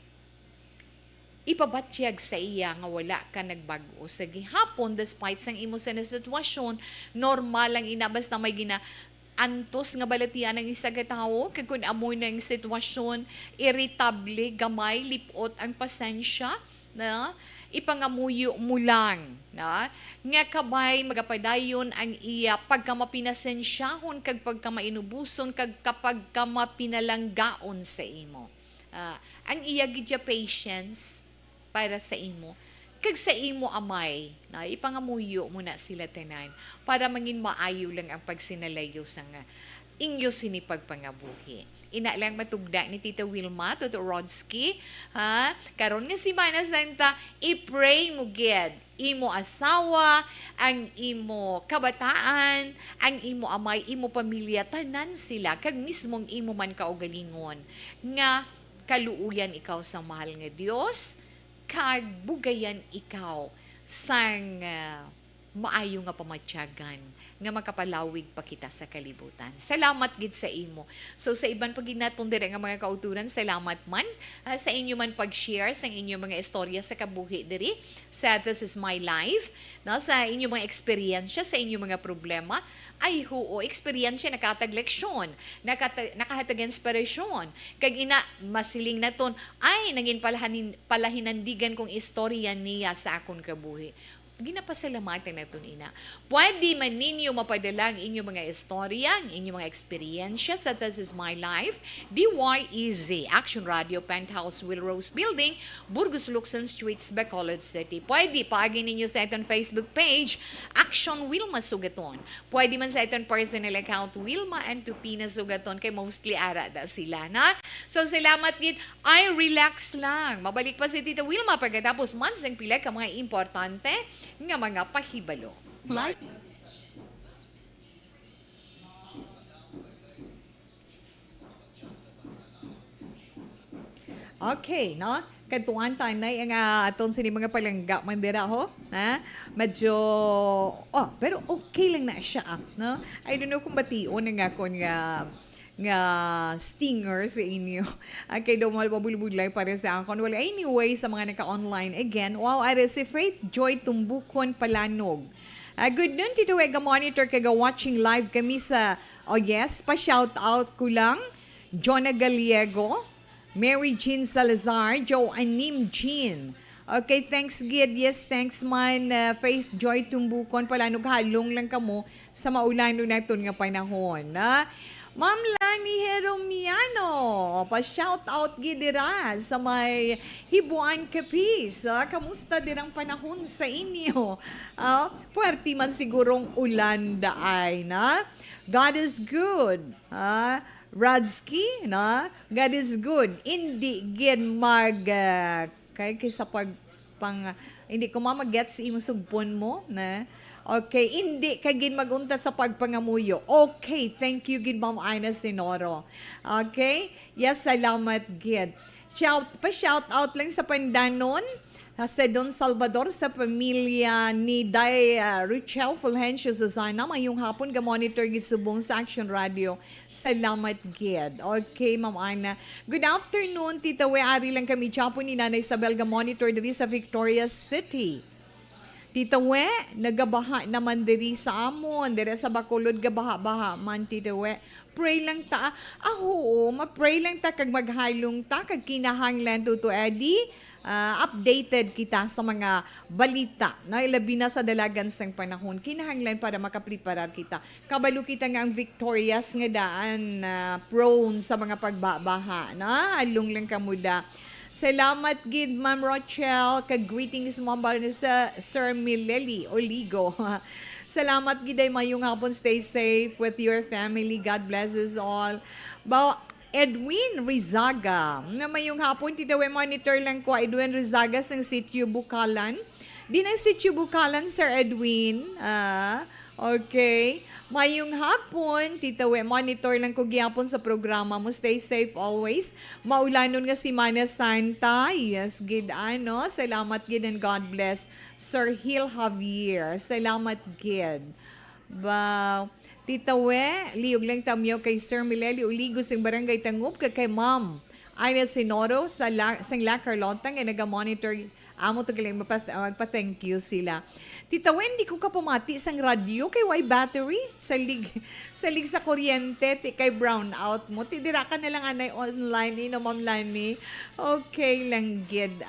Ipabatyag sa iya nga wala ka nagbago sa gihapon despite sang imo sa sitwasyon, normal lang inabas na may antos nga balatian ng isa ka tao, kag kung amoy ng sitwasyon, irritable, gamay, lipot ang pasensya, na ipangamuyo mo lang, na nga kabay magapadayon ang iya pagkamapinasensyahon kag pagkamainubuson kag kapag kamapinalanggaon sa imo. Ang iya gidya patience para sa imo, kag sa imo amay, na ipangamuyo mo na sila tanan para mangin maayo lang ang pagsinalayo sa nga inyo sinipagpangabuhi. Ina lang matugda ni Tita Wilma Tuturodsky, karon nga Semana Santa, i-pray mo gid imo asawa, ang imo kabataan, ang imo amay, imo pamilya, tanan sila kag mismong imo man kaugalingon nga kaluuyan ikaw sa mahal nga Dios, kag bugayan ikaw sang maayo nga pamatyagan nga makapalawig pa kita sa kalibutan. Salamat gid sa imo. So sa iban pag ginaton dire nga mga kauturan, salamat man sa inyo man pag-share sa inyo mga istorya sa kabuhi diri sa This Is My Life, no, sa inyo mga eksperyensya, sa inyo mga problema. Ay huo, eksperyensya nakatag leksyon, nakahatag inspirasyon. Kag ina masiling naton ay naging palahinandigan kong istorya niya sa akon kabuhi. Ginapasalamatan naton ina. Pwede man ninyo mapadala ang inyong mga istorya, ang inyong mga eksperyensya sa This Is My Life, DYEZ, Action Radio, Penthouse, Wilrose Building, Burgos Luxon Streets, Bacolod City. Pwede paagin ninyo sa itong Facebook page, Action Wilma Sugaton. Pwede man sa itong personal account, Wilma and Tupina Sugaton, kay mostly ara da sila na. So salamat gid, ay relax lang. Mabalik pa si Tita Wilma pagkatapos man sang pila ka mga importante nga mga pahibalo. Life. Okay, no? Katuan tanay ang aton sini mga palangga man dira ho. Ha? Medyo pero okay lang na siya, no? I don't know kung bation nga kon nga stinger sa inyo. Kay daw mabulbulay para sa akon. Well, anyway, sa mga naka-online again, wow, are si Faith Joy Tumbukon Palanog. Good noon, Tito Wega Monitor, kaga watching live kami sa, pa-shout out ko lang, Jonah Gallego, Mary Jean Salazar, Joanim Jean. Okay, thanks Gid. Yes, thanks man. Faith Joy Tumbukon pala halong lang kamo sa maulano naton nga panahon. Ma'am Lani Heromiano, pa-shout out gidira sa may Hibuan Kapis. Kamusta dirang panahon sa inyo? Puwerti man sigurong ulan daay na. God is good. Radsky, na? God is good. Hindi gin kay sa hindi ko mamagets imong sugpon mo, na? Okay, hindi ka gin magunta sa pagpangamuyo. Okay, thank you gid Ma'am Ina Sinoro. Okay? Yes, salamat gid. Pa-shout out lang sa Pandanon, sa Don Salvador, sa pamilya ni Day Richel Fulgencio Susana, mayong hapon ga-monitor gid subong sa Action Radio. Salamat gid. Okay, Ma'am Ana. Good afternoon, Tita We. Ari lang kami chapo ni Nanay Isabel ga-monitor diri sa Victoria City. Tita We, nagabaha naman diri sa amon, diri sa Bacolod gabaha-baha man, Tita We. Pray lang ta. Ma-pray lang ta kag maghalong ta kag kinahanglan tuto Eddie. Updated kita sa mga balita na ilabi na sa dalagan sang panahon. Kinahanglan para makapreparar kita. Kabalo kita nga ang victorious nga daan prone sa mga pagbabaha. Na halong lang kamuda. Salamat gid Ma'am Rochelle, kag greetings mo ni sa Sir Mileli Oligo. Salamat gid ay mayong hapon, stay safe with your family. God bless us all. Edwin Rizaga, na mayong hapon, Tita We, monitor lang ko, Edwin Rizaga sa Sitio Bukalan. Di ng Sitio Bukalan, Sir Edwin. Okay. Mayong hapon, Tita We, monitor lang ko gyapon sa programa mo. Stay safe always. Maulanon nga si Mana Santa. Yes, gid ano. Salamat gid and God bless. Sir Hil Javier. Salamat gid. Tita We, liog lang tamyo kay Sir Mileli Uligo sa Barangay Tangup, kay Ma'am Ina Sinoro sa La Carlota nga naga-monitor. Amo to galing magpa-thank you sila. Tita We, hindi ko ka pumati sang radyo kay Y battery sa lig sa kuryente kay brown out mo. Tidira ka na lang anay online Ma'am Lani. Okay lang gid.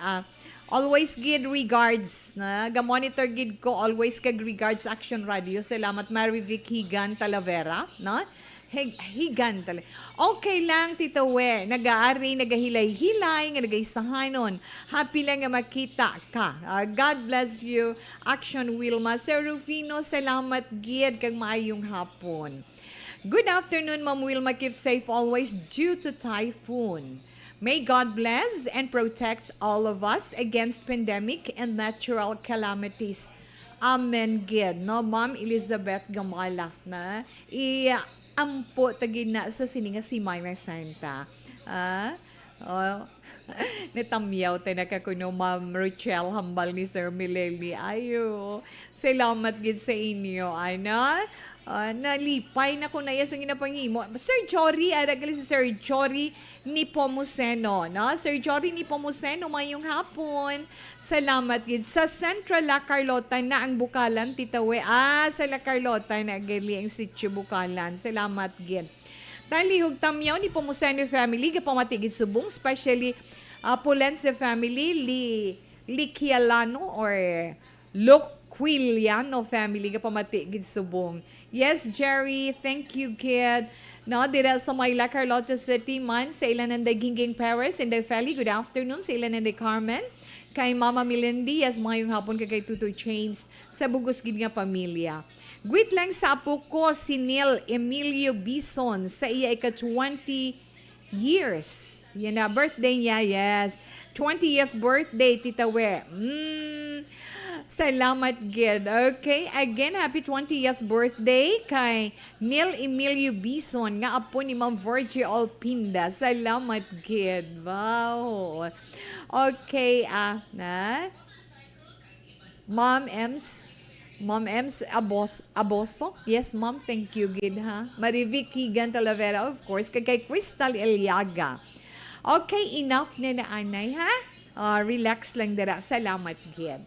Always gid regards na ga-monitor gid ko always kag regards Action Radio. Salamat Mary Vic Higan Talavera, no? Higan talaga. Okay lang, Tita We. Nag-aari, nagahilay-hilay, nga nagaisahanon. Happy lang nga makita ka. God bless you. Action Wilma. Sir Rufino, salamat gid kag maayong hapon. Good afternoon, Ma'am Wilma. Keep safe always due to typhoon. May God bless and protect all of us against pandemic and natural calamities. Amen, gid. No, Ma'am Elizabeth Gamala na ampo tagin na sa sininga si Mayra Santa. Natamyaw tayo nakakuno Ma'am Rochelle hambal ni Sir Mileli. Ayo, salamat gid sa inyo. Ano? Nalipay na ko na yes ang ginapanghimo. Sir Jory, aragali si Sir Jory Nipomuceno. No? Sir Jory Nipomuceno, mayong hapon. Salamat gid. Sa Central La Carlota na ang Bukalan, Tita We. Sa La Carlota na gali ang Sitio Bukalan. Salamat gid. Talihog tamyaw ni Pomuceno family, kapamatigid subong, especially Pulense family, Likialano or Quiliano family nga pamatigid subong. Yes, Jerry, thank you, kid. No, dira sa Mayla, Carlota City man, sa ilan ng Gingging Paris, and Feli, good afternoon, sa ilan ng Carmen, kay Mama Melendi, yes, mayong hapon kay Tuto James, sa Bugos gid nga pamilya. Greet lang sa apo ko, si Neil Emilio Bison, sa iya ika 20 years. Yan na, birthday niya, yes. 20th birthday, Tita We. Salamat, Gid. Okay, again, happy 20th birthday kay Neil Emilio Bison, nga apo ni Ma'am Virgie Alpinda. Salamat, Gid. Wow. Okay, Ma'am Ems Aboso. Yes, Ma'am. Thank you, Gid, ha? Marivic Higan Talavera, of course. Kay Crystal Eliaga. Okay, enough na anay, ha? Relax lang dara. Salamat, Gid.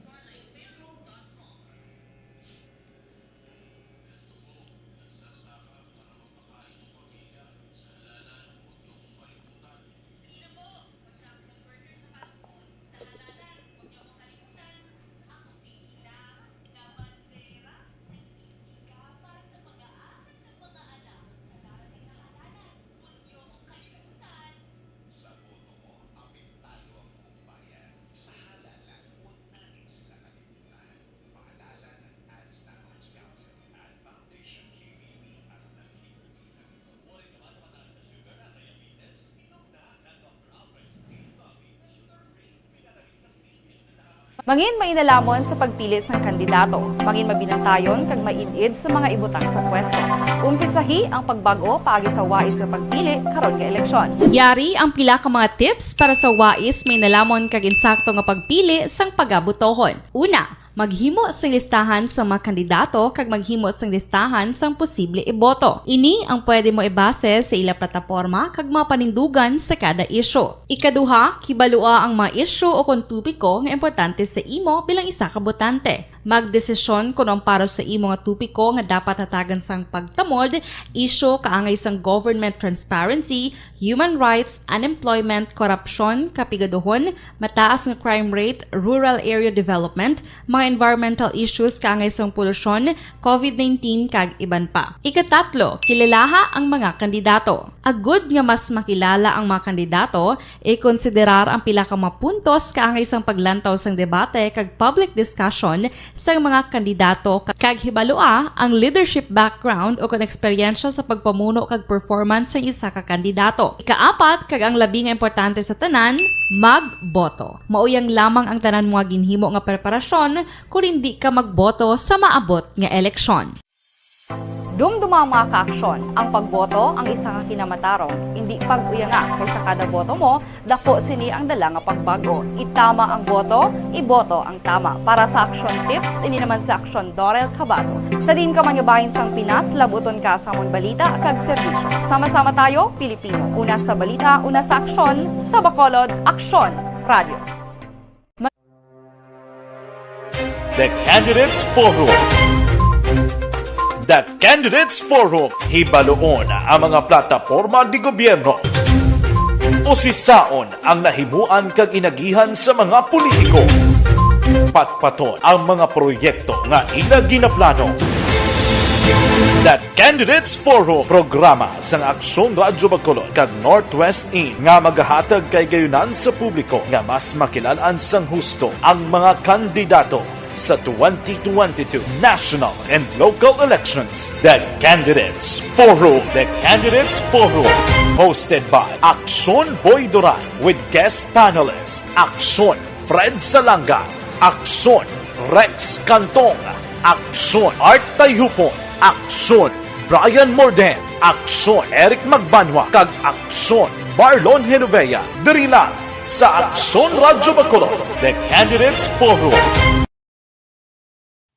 Mangin mainalamon sa pagpili ng kandidato, mangin mabinantayon kag maid-id sa mga ibutang sa pwesto. Umpisahi ang pagbago paagi sa wais sa pagpili karon nga eleksyon. Yari ang pila ka mga tips para sa wais may nalamon kag insakto nga pagpili sang pagabutohon. Una, maghimo sang listahan sa mga kandidato kag maghimo sang listahan sang posible iboto. Ini ang pwede mo ibase sa ila plataporma kag mga panindugan sa kada issue. Ikaduha, kibalua ang mga issue o kung tupiko nga importante sa imo bilang isa ka botante. Magdesisyon kung ang para sa imo nga tupiko nga dapat hatagan sang pagtamod, issue kaangay sang government transparency, human rights, unemployment, korupsyon, kapigaduhon, mataas nga crime rate, rural area development, mga environmental issues kaangay sang polusyon, COVID-19 kag iban pa. Ikatatlo, kilalaha ang mga kandidato. Agud nga mas makilala ang mga kandidato, i-konsiderar ang pila ka mga puntos kaangay sang paglantaw sang debate kag public discussion sa mga kandidato kag hibalua ang leadership background o kung eksperyensya sa pagpamuno kag performance sa isa ka kandidato. Ikaapat kag ang labi nga importante sa tanan, magboto. Mauyang lamang ang tanan mga ginhimo nga preparasyon kung hindi ka magboto sa maabot nga eleksyon. Dumduma ang mga kaaksyon, ang pagboto ang isa ka kinamatarong, hindi pag-uyanga kaysa kada boto mo, dako sini ang dala nga pagbago. Itama ang boto, iboto ang tama. Para sa action tips, ini naman sa action Dorel Cabato. Sa din ka manyabahin sang Pinas, labuton ka sa amon balita kag serbisyo. Sama-sama tayo, Pilipino. Una sa balita, una sa aksyon, sa Bacolod, Aksyon Radio. The Candidates Forum. The Candidates Forum. Hibaluon ang mga plataporma di gobyerno. Usisaon ang nahimuan kag inagihan sa mga politiko. Patpaton ang mga proyekto nga ila ginaplano. The Candidates Forum, programa sang Aksyon Radyo Bacolod kag Northwest In nga magahatag kay gayunan sa publiko nga mas makilalaan sang husto ang mga kandidato sa 2022 national and local elections. The Candidates Forum. The Candidates Forum. Hosted by Aksyon Boy Duran with guest panelists Aksyon Fred Salanga, Aksyon Rex Cantong, Aksyon Art Tayhupon, Aksyon Brian Morden, Aksyon Eric Magbanwa, kag Aksyon Marlon Genovea. Diri lang sa Aksyon Radyo Bacolod. The Candidates Forum.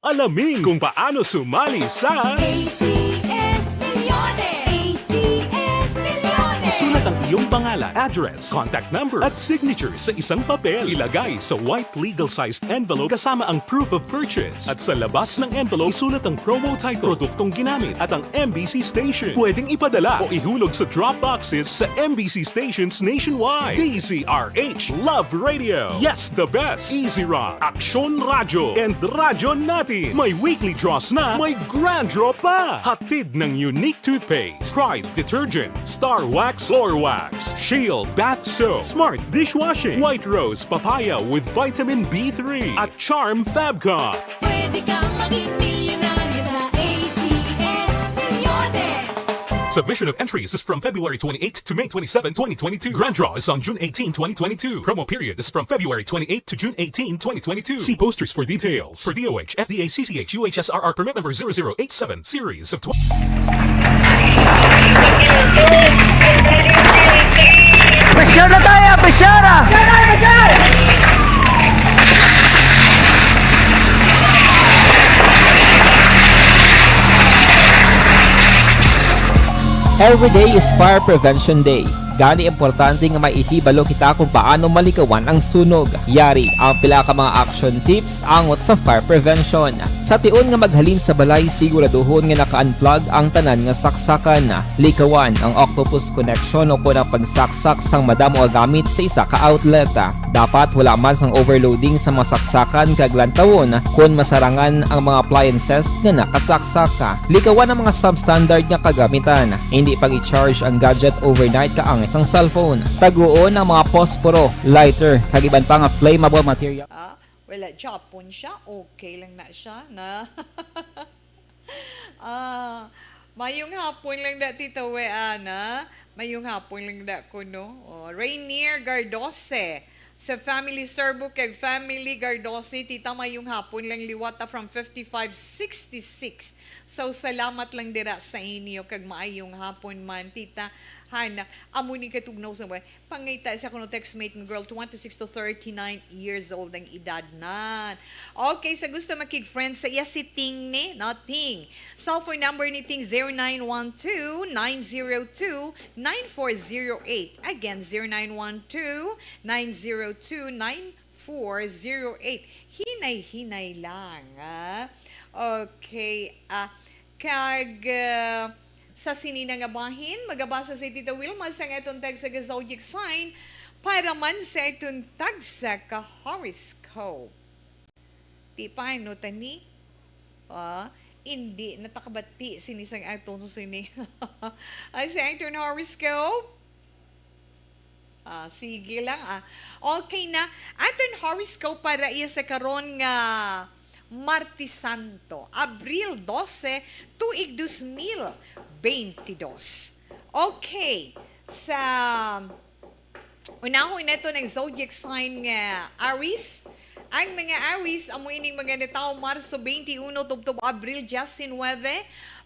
Alamin kung paano sumali sa ACS-Milyones! ACS-Milyones! Isulat ang iyong pangalan, address, contact number at signature sa isang papel. Ilagay sa white legal-sized envelope kasama ang proof of purchase. At sa labas ng envelope, isulat ang promo title, produktong ginamit at ang MBC station. Pwedeng ipadala o ihulog sa drop boxes sa MBC stations nationwide. DZRH Love Radio. Yes, the best. Easy Rock, Aksyon Radyo, and Radyo Natin. May weekly draws na, may grand draw pa. Hatid ng unique toothpaste, Pride Detergent, Star Wax Floor Wax, Shield Bath Soap, Smart Dishwashing, White Rose Papaya with Vitamin B3, at Charm Fabcon. Pwede kang maging milyonaryo sa ACS-Milyones! Submission of entries is from February 28 to May 27, 2022. Grand draw is on June 18, 2022. Promo period is from February 28 to June 18, 2022. See posters for details. For DOH, FDA, CCH, UHSRR permit number 0087, series of 20. Pressure na tayo! Pressure na! Every day is Fire Prevention Day. Gani importante nga maihibalo kita kung paano malikawan ang sunog. Yari ang pila ka mga action tips angot sa fire prevention. Sa tiun nga maghalin sa balay, siguraduhon nga naka-unplug ang tanan nga saksakan. Likawan ang octopus connection o kung ang pagsaksak sang madamo gamit sa isa ka outlet. Dapat wala man sang overloading sa mga saksakan kag lantawon kung masarangan ang mga appliances nga nakasaksaka. Likawan ang mga substandard nga kagamitan. Hindi pag i-charge ang gadget overnight kaang isang cellphone. Taguon ang mga posporo, lighter, kag iban pa nga flammable material. Wala, Japon siya. Okay lang na siya, na. Mayong hapon lang na, Tita Weana. Mayong hapon lang na ko, no? Rainier Gardose. Sa Family Serbo kag Family Gardose, Tita, mayong hapon lang liwata from 5566. So, salamat lang dira sa inyo kag maayong hapon man, Tita. Hana, amo ni katugnaw sa mga. Pangita sa kuno textmate ng girl, 26 to 39 years old ang edad na. Okay, sa gusto makig-friend sa iya si Ting ni, not Ting. Cellphone number ni Ting 0912-902-9408. Again, 0912-902-9408. Hinay-hinay lang. Okay, sa sinina nga bahin, magabasa si Tita Wilma sa itong tag sa zodiac sign para man sa itong tag sa ka-horoscope. Di pa, no, tani? Hindi, natakabati sinisang atong sini. Ay, sa itong horoscope? Sige lang, Okay na. Atong horoscope para iya sa karon nga Martes Santo, Abril 12, tuig 2022. Okay, sa unahon na ito ng zodiac sign nga Aries. Ang mga Aries, amoy ining mga nataw Marso 21, tubtob Abril 19.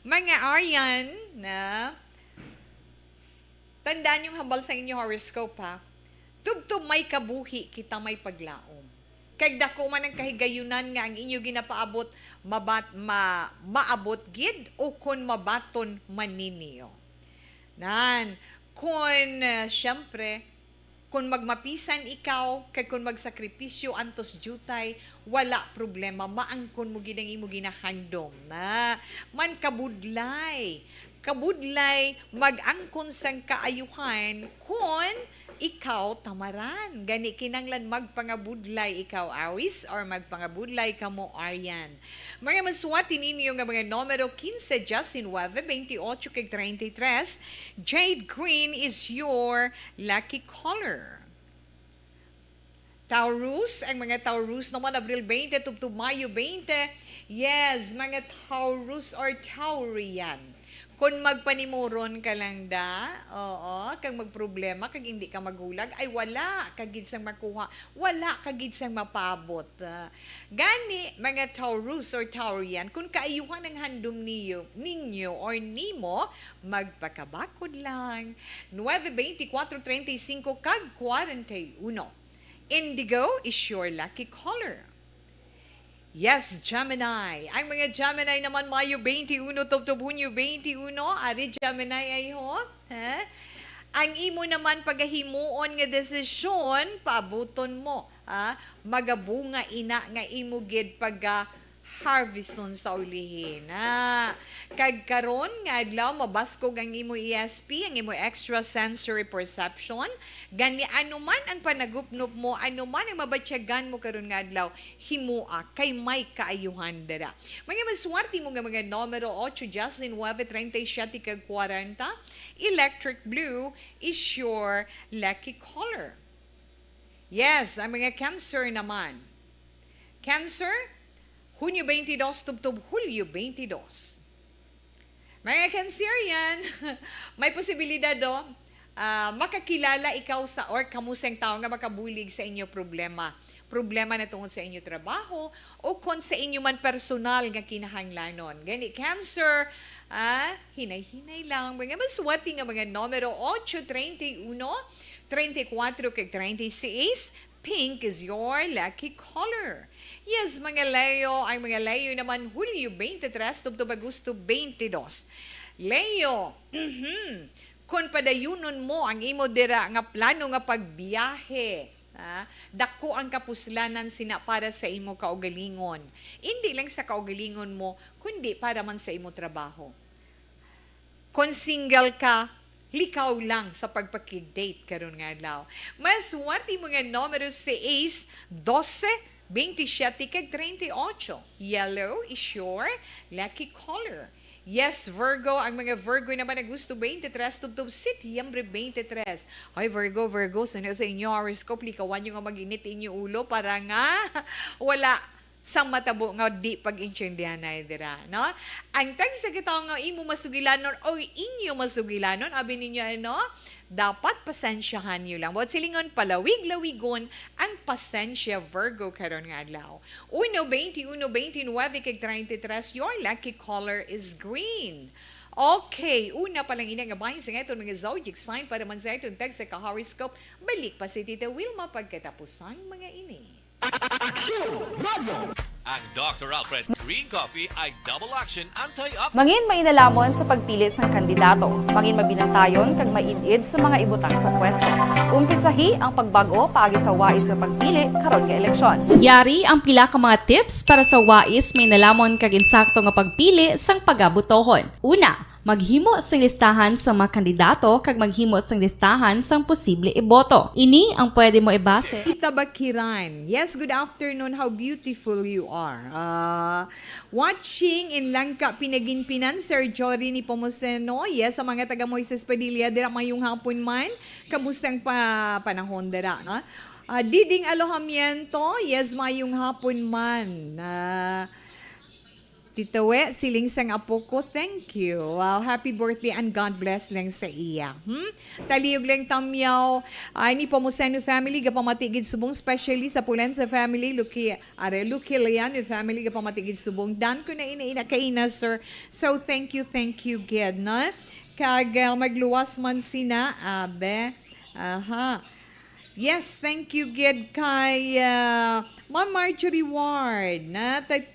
Mga Aryan na tandaan yung hambal sa inyo horoscope, ha? Tubtob may kabuhi, kita may paglaom. Kag dako man ang kahigayunan nga ang inyo ginapaabot maabot gid o kun mabaton man ninyo. Nan, kun syempre kun magmapisan ikaw kay kun magsakripisyo antos jutay, wala problema, maangkon mo gid ang imo ginahandom na man kabudlay mag-angkon sang kaayuhan kun ikaw tamaran. Gani kinanglan magpangabudlay ikaw Aries or magpangabudlay ka mo Aryan. Mga maswati ninyo nga mga numero 15, Justin 9, 28 kag 33. Jade green is your lucky color. Taurus, ang mga Taurus naman Abril 20 to Mayo 20. Yes, mga Taurus or Taurian. Kung magpanimuron ka lang kag magproblema, kag hindi ka maghulag, ay wala kagid sang makuha, wala kagid sang mapabot. Gani, mga Taurus or Taurian, kung kaayuhan ang handom ninyo or nimo, magpakabakod lang. 9, 24, 35, kag 41. Indigo is your lucky color. Yes, Gemini. Ang mga Gemini naman, Mayo 21, Tubtob Hunyo 21, ari Gemini ay ho. Ang imo naman pagahimuon nga desisyon, paabuton mo. Magabunga ina nga imo gid harveston sa ulihin. Kag karon nga adlaw mabaskog ang imo ESP, ang imo extrasensory perception. Gani anuman ang panagupnop mo, anuman ang mabatyagan mo karon nga adlaw, himua kay may kaayuhan dara. Mga maswerte mo nga mga numero 8, Justin 9, 37 kag 40. Electric blue is your lucky color. Yes, ang mga Cancer naman. Cancer, Hunyo 22, tubtob Hulyo 22. Mga Cancerian, may posibilidad makakilala ikaw sa or kamusang tao nga makabulig sa inyo problema. Problema na tungkol sa inyo trabaho o kung sa inyo man personal nga kinahanglanon. Gani, Cancer, hinay-hinay lang. Mga maswati nga mga numero 8, 31, 34, kag 36. Pink is your lucky color. Yes, mga Leo, ang mga Leo naman, Hulyo 23, tubto Agosto 22. Leo, kung padayunon mo ang imo dira nga plano nga pagbiyahe, dako ang kapuslanan sina para sa imo kaugalingon. Hindi lang sa kaugalingon mo, kundi para man sa imo trabaho. Kung single ka, likaw lang sa pagpakidate karon nga adlaw. Mas wati mga numero 6, 12, 27, kag 38. Yellow is your lucky color. Yes, Virgo, ang mga Virgo naman na gusto 23, tubtob Setyembre 23. Hoy, Virgo, sino sa inyo horoscope, likawan nyo nga mag-init inyo ulo para nga wala sa matabo nga di pag-intindihan na dira, no? Ang tag sa kita nga imo masugilanon o inyo masugilanon, abi ninyo dapat pasensyahan niyo lang. Bawat silingon palawig-lawigon ang pasensya Virgo karon nga adlaw. 1, 21, 29, kag 33, your lucky color is green. Okay, una pa lang ina nga bahin sa ngayon mga zodiac sign para man sa itong tag sa ka-horoscope. Balik pa si Tita Wilma pagkatapusang mga ini. Ang Dr. Alfred Green Coffee ay double action antioxidant. Mangin mainalaman sa pagpili sa kandidato. Mangin mabinantayon kag mainid sa mga ibutang sa pwesto. Umpisahi ang pagbago paagi sa wais sa pagpili karon nga eleksyon. Yari ang pila ka mga tips para sa wais may nalamon kag insakto nga pagpili sang pagabutohon. Una, maghimo sang listahan sa mga kandidato kag maghimo sang listahan sang posible iboto. Ini ang pwede mo ibase. Tita Bakiran. Yes, good afternoon. How beautiful you are. Watching in Langka, Pinaginpinan, Sir Jory ni Pomoseno. Yes, sa mga taga Moises Padilla, dira mayong hapon man. Kabustang panahon dira. Diding Alojamiento. Yes, mayong hapon man. Tita We, siling sang apo ko, thank you. Wow, happy birthday and God bless lang sa iya. Taliyog lang tamyaw. Ni Pomoseno family, gapamatigid subong, especially sa Pulenza family, Luki Liano family, gapamatigid subong. Dan ko na ina kaina, sir. So, thank you, Ged, no? Kag magluwas man sina, abe. Yes, thank you, Ged, kay Ma'am Marjorie Ward.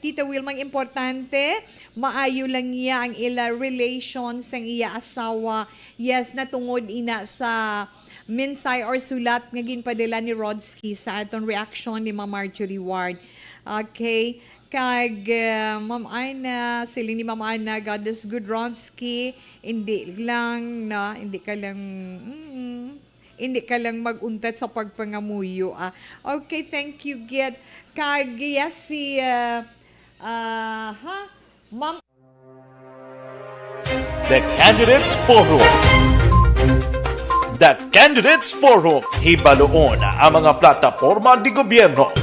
Tita Wilma, importante, maayo lang niya ang ila relations ang iya asawa. Yes, natungod ina sa minsay or sulat nga ginpadala ni Rodsky sa atong reaction ni Ma'am Marjorie Ward. Okay. Kag Ma'am Aina, sila ni Ma'am Aina, God is good, Rodsky. Hindi ka lang mag-untat sa pagpangamuyo. Okay, thank you, Ged. Kag yes, si Ma'am. The Candidates Forum. The Candidates Forum. Hibaloon ang mga plataporma di gobyerno.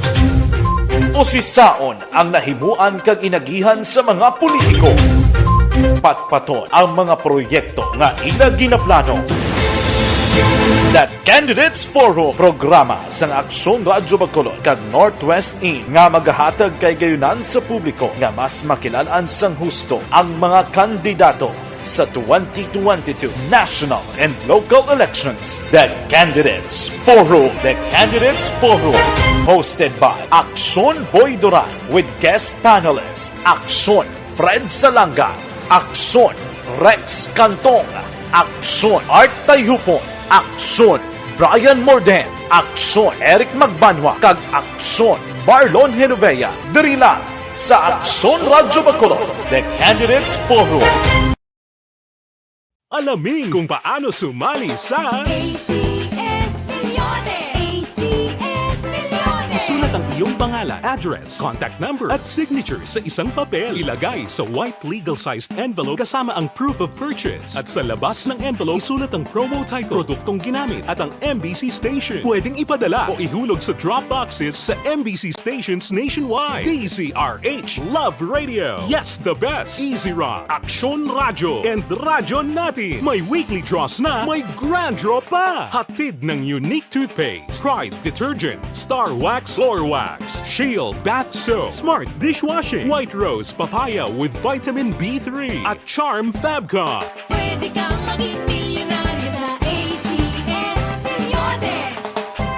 Usisaon ang nahimuan kag inagihan sa mga politiko. Patpaton ang mga proyekto nga ila ginaplano. The Candidates Forum, programa sang Aksyon Radyo Bacolod kag Northwest In nga magahatag kay gayunan sa publiko nga mas makilalaan sang husto ang mga kandidato sa 2022 national and local elections. The Candidates Forum. The Candidates Forum, hosted by Aksyon Boy Duran with guest panelists Aksyon Fred Salanga, Aksyon Rex Cantong, Aksyon Art Tayhupon, Aksyon Brian Morden, Aksyon Eric Magbanwa, kag Aksyon Marlon Genovea. Diri lang sa Aksyon Radyo Bacolod. The Candidates Forum. Alamin kung paano sumali sa ACS Millones! ACS Millones! Isulat ang iyong pangalan, address, contact number at signature sa isang papel. Ilagay sa white legal-sized envelope kasama ang proof of purchase. At sa labas ng envelope, isulat ang promo title, produktong ginamit at ang MBC station. Pwedeng ipadala o ihulog sa drop boxes sa MBC stations nationwide. DZRH Love Radio. Yes, the best. Easy Rock, Aksyon Radyo, and Radyo Natin. May weekly draws na, may grand draw pa. Hatid ng unique toothpaste, Pride Detergent, Star Wax Floor Wax, Shield Bath Soap, Smart Dishwashing, White Rose Papaya with Vitamin B3, at Charm Fabcon. Pwede kang maging milyonaryo sa ACS-Milyones.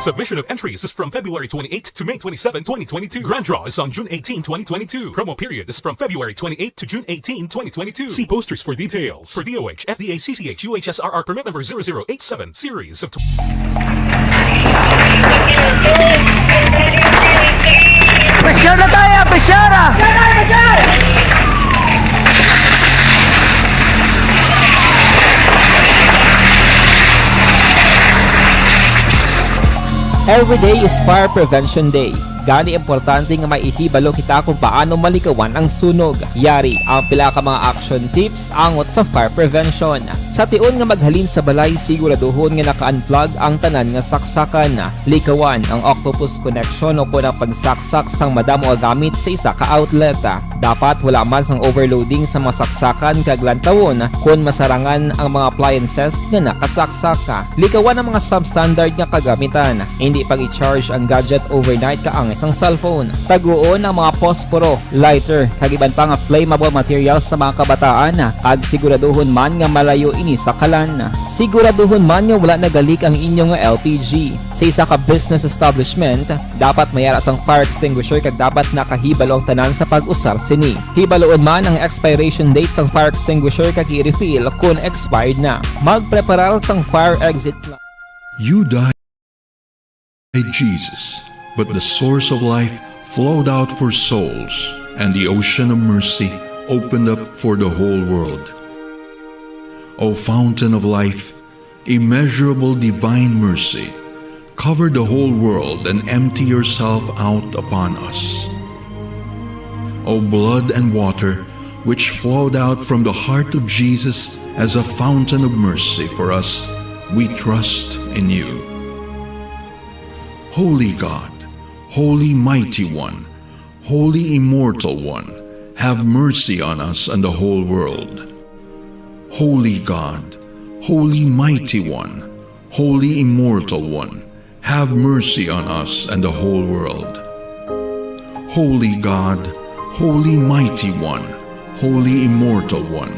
Submission of entries is from February 28 to May 27, 2022. Grand draw is on June 18, 2022. Promo period is from February 28 to June 18, 2022. See posters for details. For DOH, FDA, CCH, UHSRR permit number 0087, series of... Pressure na tayo, pressure! Every day is Fire Prevention Day. Gani importante nga maihibalo kita kung paano malikawan ang sunog. Yari ang pila ka mga action tips angot sa fire prevention. Sa tion nga maghalin sa balay, siguraduhon nga naka-unplug ang tanan nga saksakan. Likawan ang octopus connection o kung ang pagsaksak sang madamo gamit sa isa ka outlet. Dapat wala man sang overloading sa mga saksakan kag lantawon kung masarangan ang mga appliances nga nakasaksaka. Likawan ang mga substandard nga kagamitan. Hindi pag i-charge ang gadget overnight kaang isang cellphone. Taguon ang mga posporo, lighter, kag iban pa nga flammable materials sa mga kabataan. Ag siguraduhon man nga malayo ini sa kalan. Siguraduhon man nga wala nagalik ang inyong LPG. Sa isa ka business establishment, dapat mayara sang fire extinguisher kag dapat nakahibalo ang tanan sa pag-usar sini. Hibaloon man ang expiration date sang fire extinguisher kag i-refill kung expired na. Magpreparar sang fire exit plan. You died, Jesus, but the source of life flowed out for souls, and the ocean of mercy opened up for the whole world. O fountain of life, immeasurable divine mercy, cover the whole world and empty yourself out upon us. O blood and water, which flowed out from the heart of Jesus as a fountain of mercy for us, we trust in you. Holy God, Holy Mighty One, Holy Immortal One, have mercy on us and the whole world. Holy God, Holy Mighty One, Holy Immortal One, have mercy on us and the whole world. Holy God, Holy Mighty One, Holy Immortal One,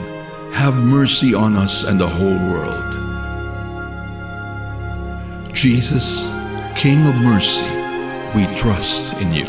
have mercy on us and the whole world. Jesus, King of mercy, we trust in you.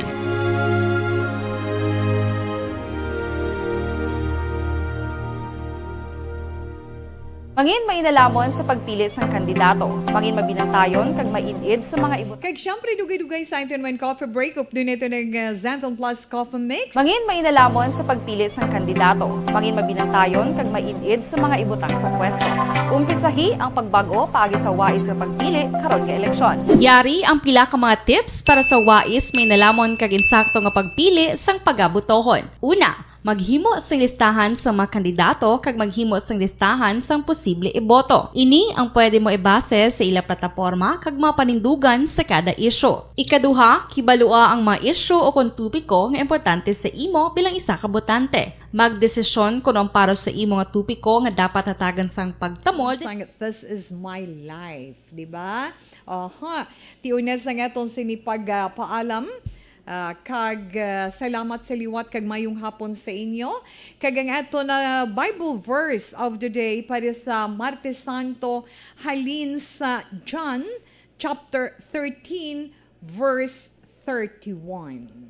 Mangin mainalamon sa pagpili sang kandidato. Mangin mabinantayon kag mainid sa mga ibot. Kag syempre, dugay-dugay sa Wine Coffee Breakup. Doon ito ng Xanthan Plus Coffee Mix. Mangin mainalamon sa pagpili sang kandidato. Mangin mabinantayon kag mainid sa mga ibutang sa pwesto. Umpisahi ang pagbago paagi sa wais sa pagpili karon nga eleksyon. Yari ang pila ka mga tips para sa wais may nalamon kag insakto nga pagpili sang pagabutohon. Una, maghimo sang listahan sa mga kandidato kag maghimo sang listahan sang posible iboto. Ini ang pwede mo ibase sa ila plataporma kag mga panindugan sa kada isyu. Ikaduha, kibalua ang mga isyu o kung tupiko nga importante sa imo bilang isa ka botante. Magdesisyon kung ang para sa imo nga tupiko nga dapat hatagan sang pagtamod. This is my life, di ba? Tiunes na nga itong sinipag-paalam. Salamat sa liwat kag mayong hapon sa inyo. Kag ang ato na Bible verse of the day para sa Martes Santo halin sa John chapter 13 verse 31.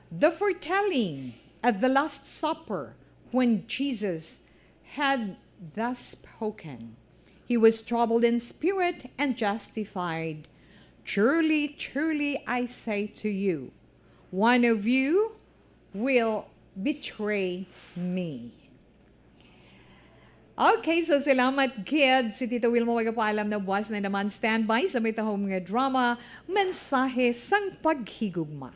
The foretelling at the Last Supper when Jesus had thus spoken. He was troubled in spirit and justified. Truly, truly, I say to you, one of you will betray me. Okay, so salamat, kid. Si Tito Wilma magpaalam na buwas na naman standby sa may tahong mga drama, mensahe sang paghigugma.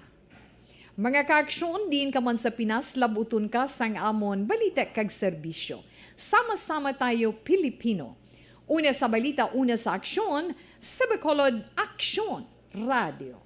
Mga kaaksyon, din ka man sa Pinas, labuton ka sang amon, balita kag serbisyo. Sama-sama tayo, Pilipino. Una sa balita, una sa aksyon, sa Bacolod Aksyon Radio.